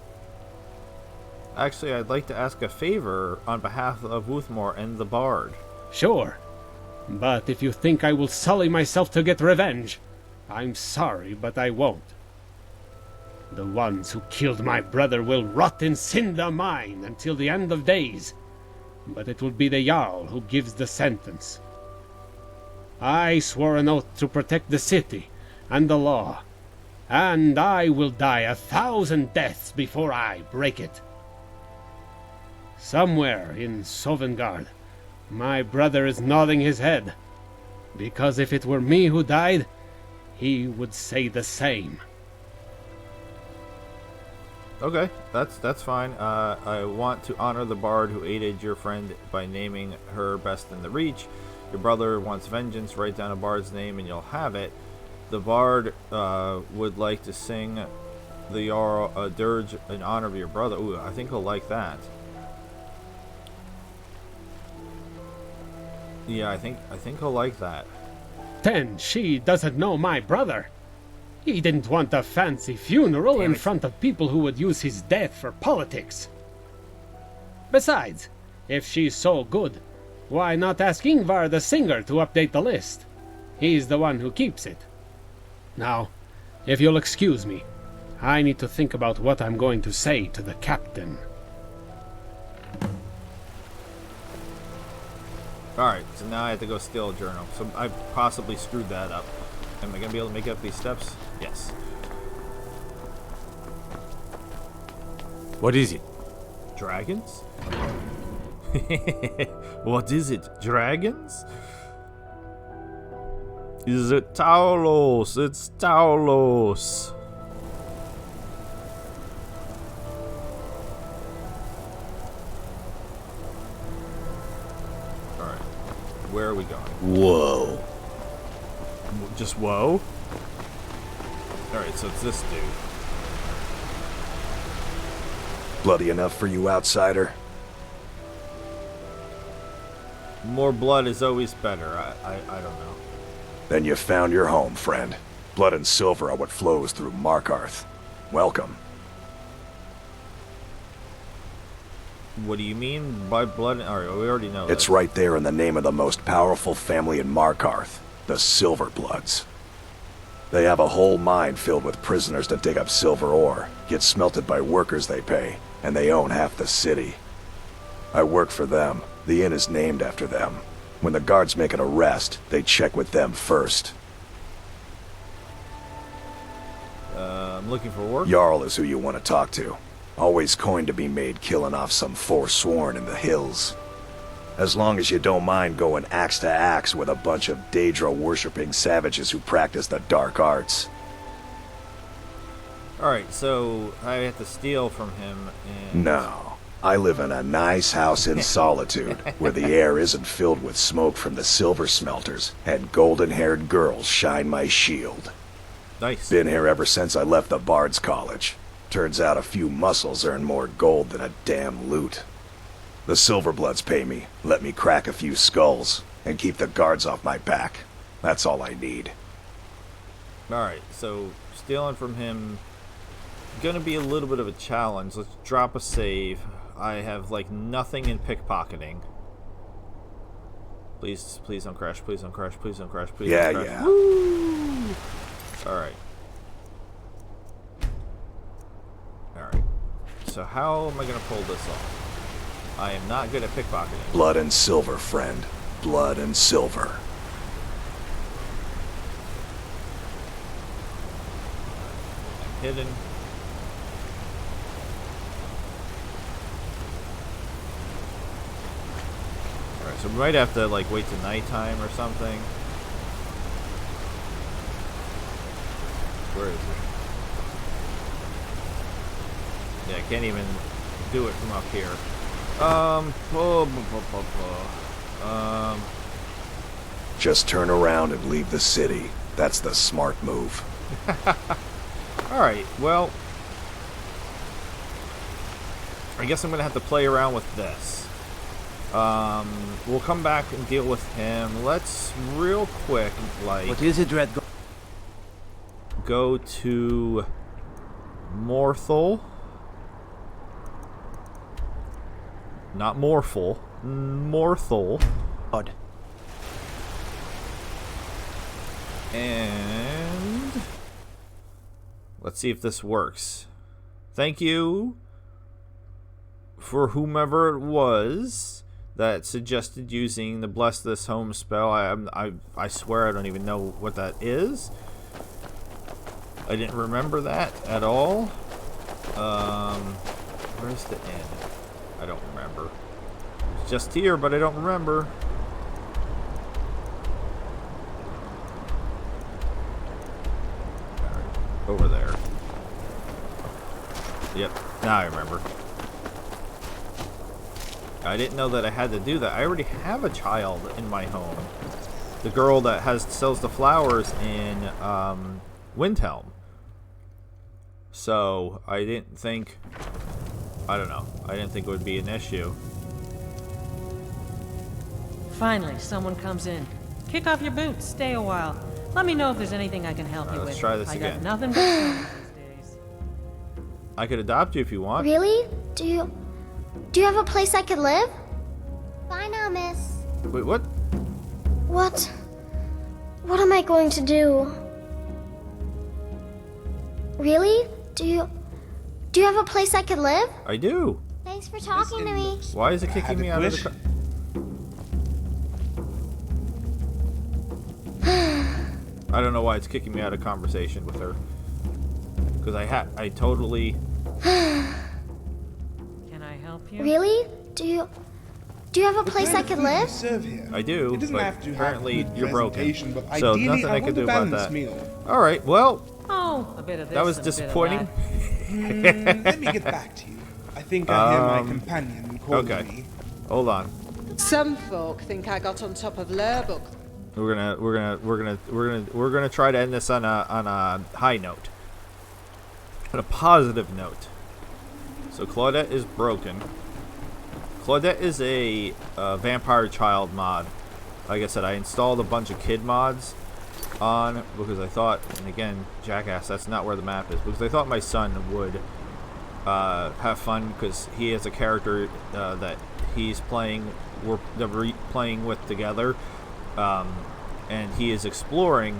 Actually, I'd like to ask a favor on behalf of Wuthmore and the Bard. Sure. But if you think I will sully myself to get revenge, I'm sorry, but I won't. The ones who killed my brother will rot in cinder mine until the end of days. But it will be the Jarl who gives the sentence. I swore an oath to protect the city and the law, and I will die 1,000 deaths before I break it. Somewhere in Sovngarde, my brother is nodding his head, because if it were me who died, he would say the same. Okay, that's fine. I want to honor the Bard who aided your friend by naming her best in the Reach. Your brother wants vengeance. Write down a Bard's name and you'll have it. The Bard would like to sing the Jarl a dirge in honor of your brother. Ooh, I think he'll like that. Yeah, I think he'll like that. Then she doesn't know my brother. He didn't want a fancy funeral in front of people who would use his death for politics. Besides, if she's so good, why not ask Ingvar the singer to update the list? He's the one who keeps it. Now, if you'll excuse me, I need to think about what I'm going to say to the captain. Alright, so now I have to go steal a journal. So I possibly screwed that up. Am I going to be able to make up these steps? Yes. What is it? Dragons? What is it? Dragons? Is it Taulos? It's Taulos. Alright. Where are we going? Whoa. Just whoa? Alright, so it's this dude. Bloody enough for you, outsider? More blood is always better. I don't know. Then you found your home, friend. Blood and silver are what flows through Markarth. Welcome. What do you mean by blood? Alright, we already know It's that. right there in the name of the most powerful family in Markarth, the Silverbloods. They have a whole mine filled with prisoners that dig up silver ore, get smelted by workers they pay, and they own half the city. I work for them. The inn is named after them. When the guards make an arrest, they check with them first. I'm looking for work. Jarl is who you want to talk to. Always coined to be made killing off some forsworn in the hills. As long as you don't mind going axe to axe with a bunch of Daedra-worshipping savages who practice the dark arts. Alright, so I have to steal from him and... No. I live in a nice house in solitude, where the air isn't filled with smoke from the silver smelters, and golden-haired girls shine my shield. Nice. Been here ever since I left the Bard's College. Turns out a few muscles earn more gold than a damn loot. The Silverbloods pay me, let me crack a few skulls, and keep the guards off my back. That's all I need. Alright, so stealing from him gonna be a little bit of a challenge. Let's drop a save. I have like nothing in pickpocketing. Please don't crash, please don't crash, please don't crash, please don't crash. Yeah. Woo! Alright. Alright. So how am I gonna pull this off? I am not good at pickpocketing. Blood and silver, friend. Blood and silver. I'm hidden. Alright, so we might have to like wait till nighttime or something. Where is it? Yeah, I can't even do it from up here. Just turn around and leave the city. That's the smart move. Alright, well, I guess I'm gonna have to play around with this. We'll come back and deal with him. Let's real quick, like, What is it, Red? go to Morthal. Not morphal. Morthal. Odd. And let's see if this works. Thank you for whomever it was that suggested using the Bless This Home spell. I swear I don't even know what that is. I didn't remember that at all. Where's the inn? I don't remember. It's just here, but I don't remember. Alright, over there. Yep, now I remember. I didn't know that I had to do that. I already have a child in my home. The girl that sells the flowers in Windhelm. So I didn't think, I don't know, I didn't think it would be an issue. Finally, someone comes in. Kick off your boots, stay a while. Let me know if there's anything I can help you with. Let's try this I again. got nothing but time these days. I could adopt you if you want. Really? Do you have a place I could live? Bye now, miss. Wait, what? What am I going to do? Really? Do you have a place I could live? I do. Thanks for talking to me. Why is it kicking me out of the I don't know why it's kicking me out of conversation with her. Because I totally... Can I help you? Really? Do you have a place I could live? I do, It doesn't but have to have apparently good you're broken. presentation, but So ideally, nothing I I can want do a about balanced that. meal. Alright, well... Oh, a bit of this. That was and a bit of disappointing. Let me get back to you. I think I hear my companion calling me. Hold on. Some folk think I got on top of Lerbuck. We're gonna try to end this on a high note. On a positive note. So Claudette is broken. Claudette is a vampire child mod. Like I said, I installed a bunch of kid mods on because I thought, and again, jackass, that's not where the map is, because I thought my son would have fun because he has a character that he's playing, we're playing with together, and he is exploring.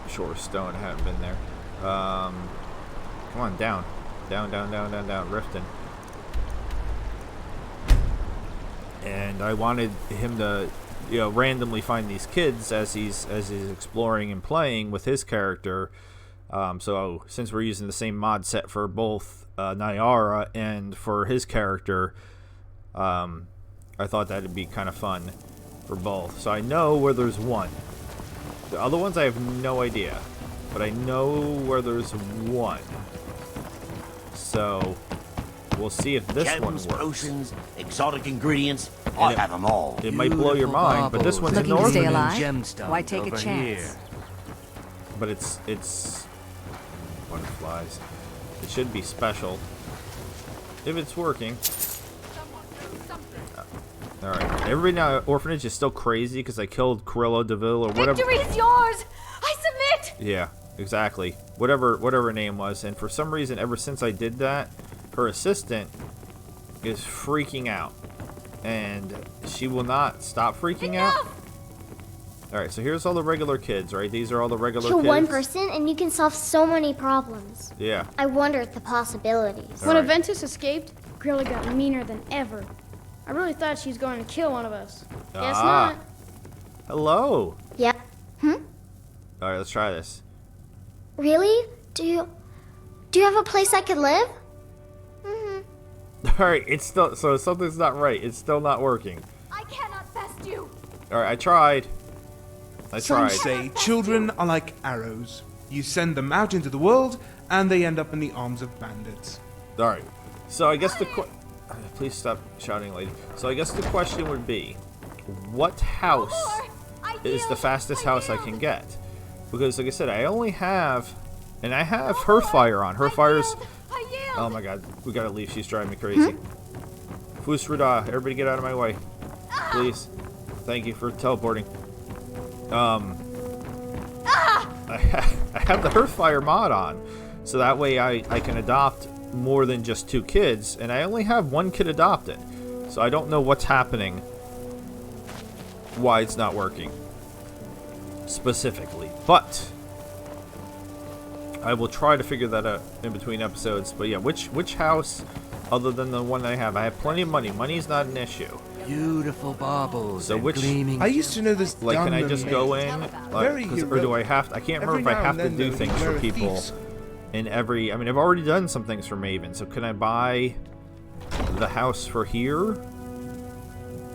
Sure, Stone, I haven't been there. Come on, down, Riften. And I wanted him to, randomly find these kids as he's exploring and playing with his character. So since we're using the same mod set for both Nayara and for his character, I thought that'd be kind of fun for both. So I know where there's one. The other ones I have no idea, but I know where there's one. So we'll see if this one works. Potions, exotic ingredients, I have them all. It might blow your mind, but this one's in Looking to stay Northern. alive? Why take a chance? But it's butterflies. It should be special if it's working. All right, everybody now orphanage is still crazy because I killed Cruella DeVille or whatever. Victory is yours! I submit! Yeah, exactly. Whatever her name was, and for some reason, ever since I did that, her assistant is freaking out, and she will not stop freaking out. All right, so here's all the regular kids, right? These are all the regular Kill kids. one person and you can solve so many problems. Yeah. I wonder at the possibilities. When Aventus escaped, Grilla got meaner than ever. I really thought she was going to kill one of us. Guess not. Hello. Yep. All right, let's try this. Really? Do you have a place I could live? All right, it's still, so something's not right. It's still not working. I cannot best you. All right, I tried. Some say children are like arrows. You send them out into the world, and they end up in the arms of bandits. All right. So I guess please stop shouting, lady. So I guess the question would be, what house is the fastest house I can get? Because like I said, I only have, and I have Hearthfire on. Hearthfire's. Oh my God, we gotta leave. She's driving me crazy. Fusruda, everybody get out of my way, please. Thank you for teleporting. I have the Hearthfire mod on, so that way I can adopt more than just 2 kids, and I only have 1 kid adopted. So I don't know what's happening, why it's not working specifically. But I will try to figure that out in between episodes. But yeah, which house, other than the one I have plenty of money. Money's not an issue. Beautiful baubles. So which gleaming. I used to know this. Like, can I just go in? Like, or do I have to? I can't remember if I have to do things for people in every. I mean, I've already done some things for Maven. So can I buy the house for here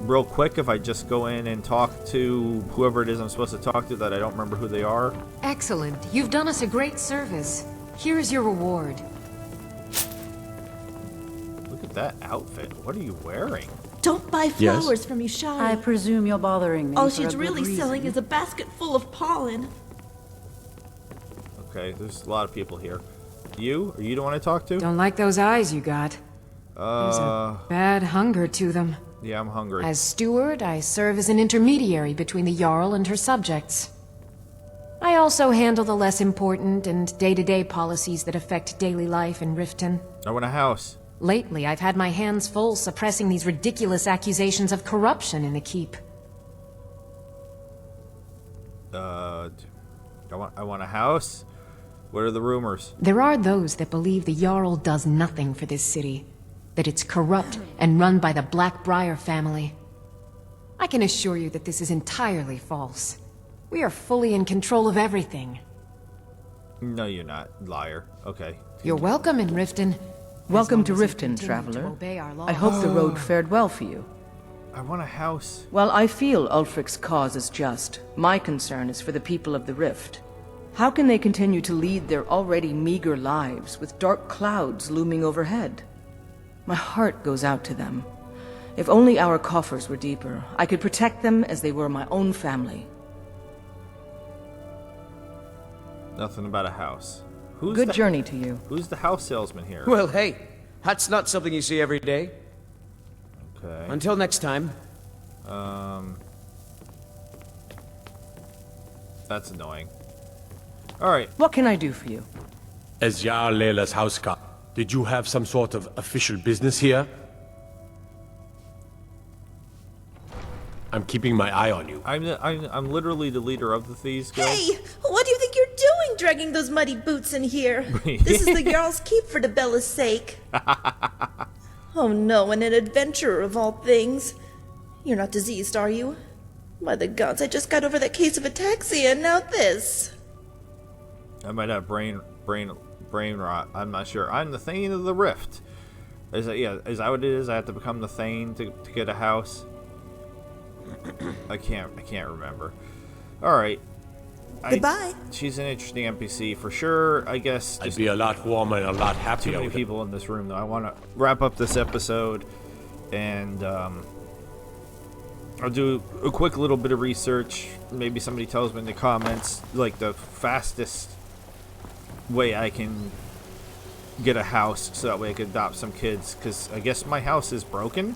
real quick if I just go in and talk to whoever it is I'm supposed to talk to that I don't remember who they are? Excellent. You've done us a great service. Here is your reward. Look at that outfit. What are you wearing? Don't buy flowers from Yashara. I presume you're bothering me. All for she's a really good selling reason. is a basket full of pollen. Okay, there's a lot of people here. You? Are you the one I talk to? Don't like those eyes you got. There's a bad hunger to them. Yeah, I'm hungry. As steward, I serve as an intermediary between the Jarl and her subjects. I also handle the less important and day-to-day policies that affect daily life in Riften. I want a house. Lately, I've had my hands full suppressing these ridiculous accusations of corruption in the keep. I want a house? What are the rumors? There are those that believe the Jarl does nothing for this city, that it's corrupt and run by the Blackbriar family. I can assure you that this is entirely false. We are fully in control of everything. No, you're not, liar. Okay. You're welcome in Riften. Welcome to Riften, traveler. I hope the road fared well for you. I want a house. While I feel Ulfric's cause is just, my concern is for the people of the Rift. How can they continue to lead their already meager lives with dark clouds looming overhead? My heart goes out to them. If only our coffers were deeper, I could protect them as they were my own family. Nothing about a house. Who's Good journey to you. Who's the house salesman here? Well, hey, that's not something you see every day. Okay. Until next time. That's annoying. Alright. What can I do for you? As Jarl Leila's housecarl, did you have some sort of official business here? I'm keeping my eye on you. I'm literally the leader of the Thieves Guild. Hey, what do you think you're doing dragging those muddy boots in here? This is the Jarl's keep for the Bella's sake. Oh no, and an adventurer of all things. You're not diseased, are you? By the gods, I just got over that case of ataxia, and now this. I might have brain rot. I'm not sure. I'm the Thane of the Rift. Is that what it is? I have to become the Thane to get a house? I can't remember. Alright. Goodbye. She's an interesting NPC for sure, I guess. I'd be a lot warmer and a lot happier. Too many people in this room, though. I want to wrap up this episode, and I'll do a quick little bit of research. Maybe somebody tells me in the comments, like, the fastest way I can get a house, so that way I could adopt some kids, because I guess my house is broken.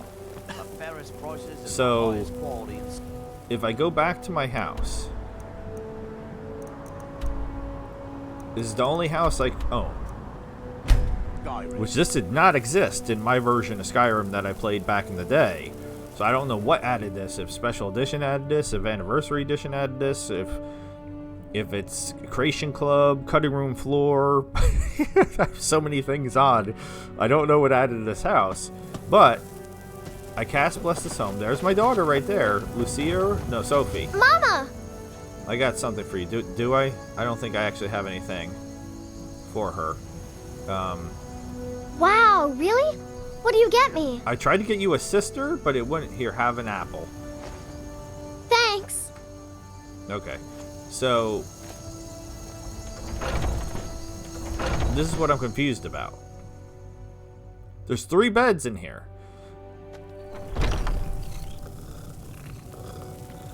So, if I go back to my house, this is the only house I own, which this did not exist in my version of Skyrim that I played back in the day. So I don't know what added this, if Special Edition added this, if Anniversary Edition added this, if it's Creation Club, Cutting Room Floor. I have so many things on. I don't know what added this house, but I cast Bless This Home. There's my daughter right there. Lucia? No, Sophie. Mama! I got something for you. Do I? I don't think I actually have anything for her. Wow, really? What do you get me? I tried to get you a sister, but it wouldn't. Here, have an apple. Thanks. Okay. So, this is what I'm confused about. There's 3 beds in here.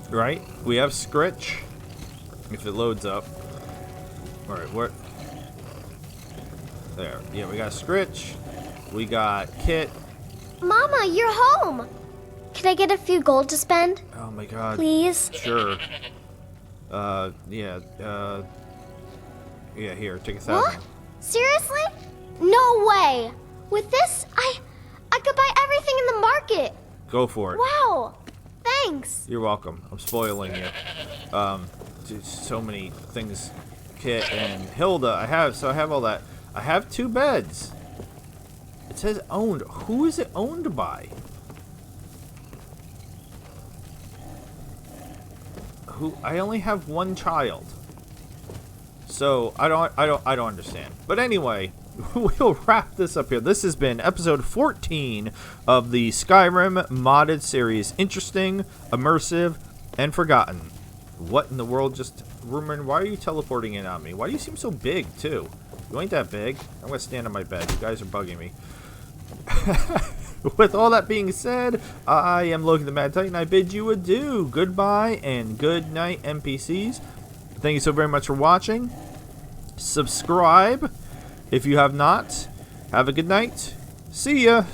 Right? We have Scritch. If it loads up. Alright, what? There. Yeah, we got Scritch. We got Kit. Mama, you're home. Can I get a few gold to spend? Oh my god. Please? Sure. Yeah, here, take 1,000. What? Seriously? No way! With this, I could buy everything in the market. Go for it. Wow! Thanks. You're welcome. I'm spoiling you. Dude, so many things. Kit and Hilda. I have all that. I have 2 beds. It says owned. Who is it owned by? Who? I only have 1 child. So I don't understand. But anyway, we'll wrap this up here. This has been episode 14 of the Skyrim modded series. Interesting, immersive, and forgotten. What in the world just... Rumen, why are you teleporting in on me? Why do you seem so big, too? You ain't that big. I'm going to stand on my bed. You guys are bugging me. With all that being said, I am Logan the Mad Titan. I bid you adieu. Goodbye and good night, NPCs. Thank you so very much for watching. Subscribe if you have not. Have a good night. See ya.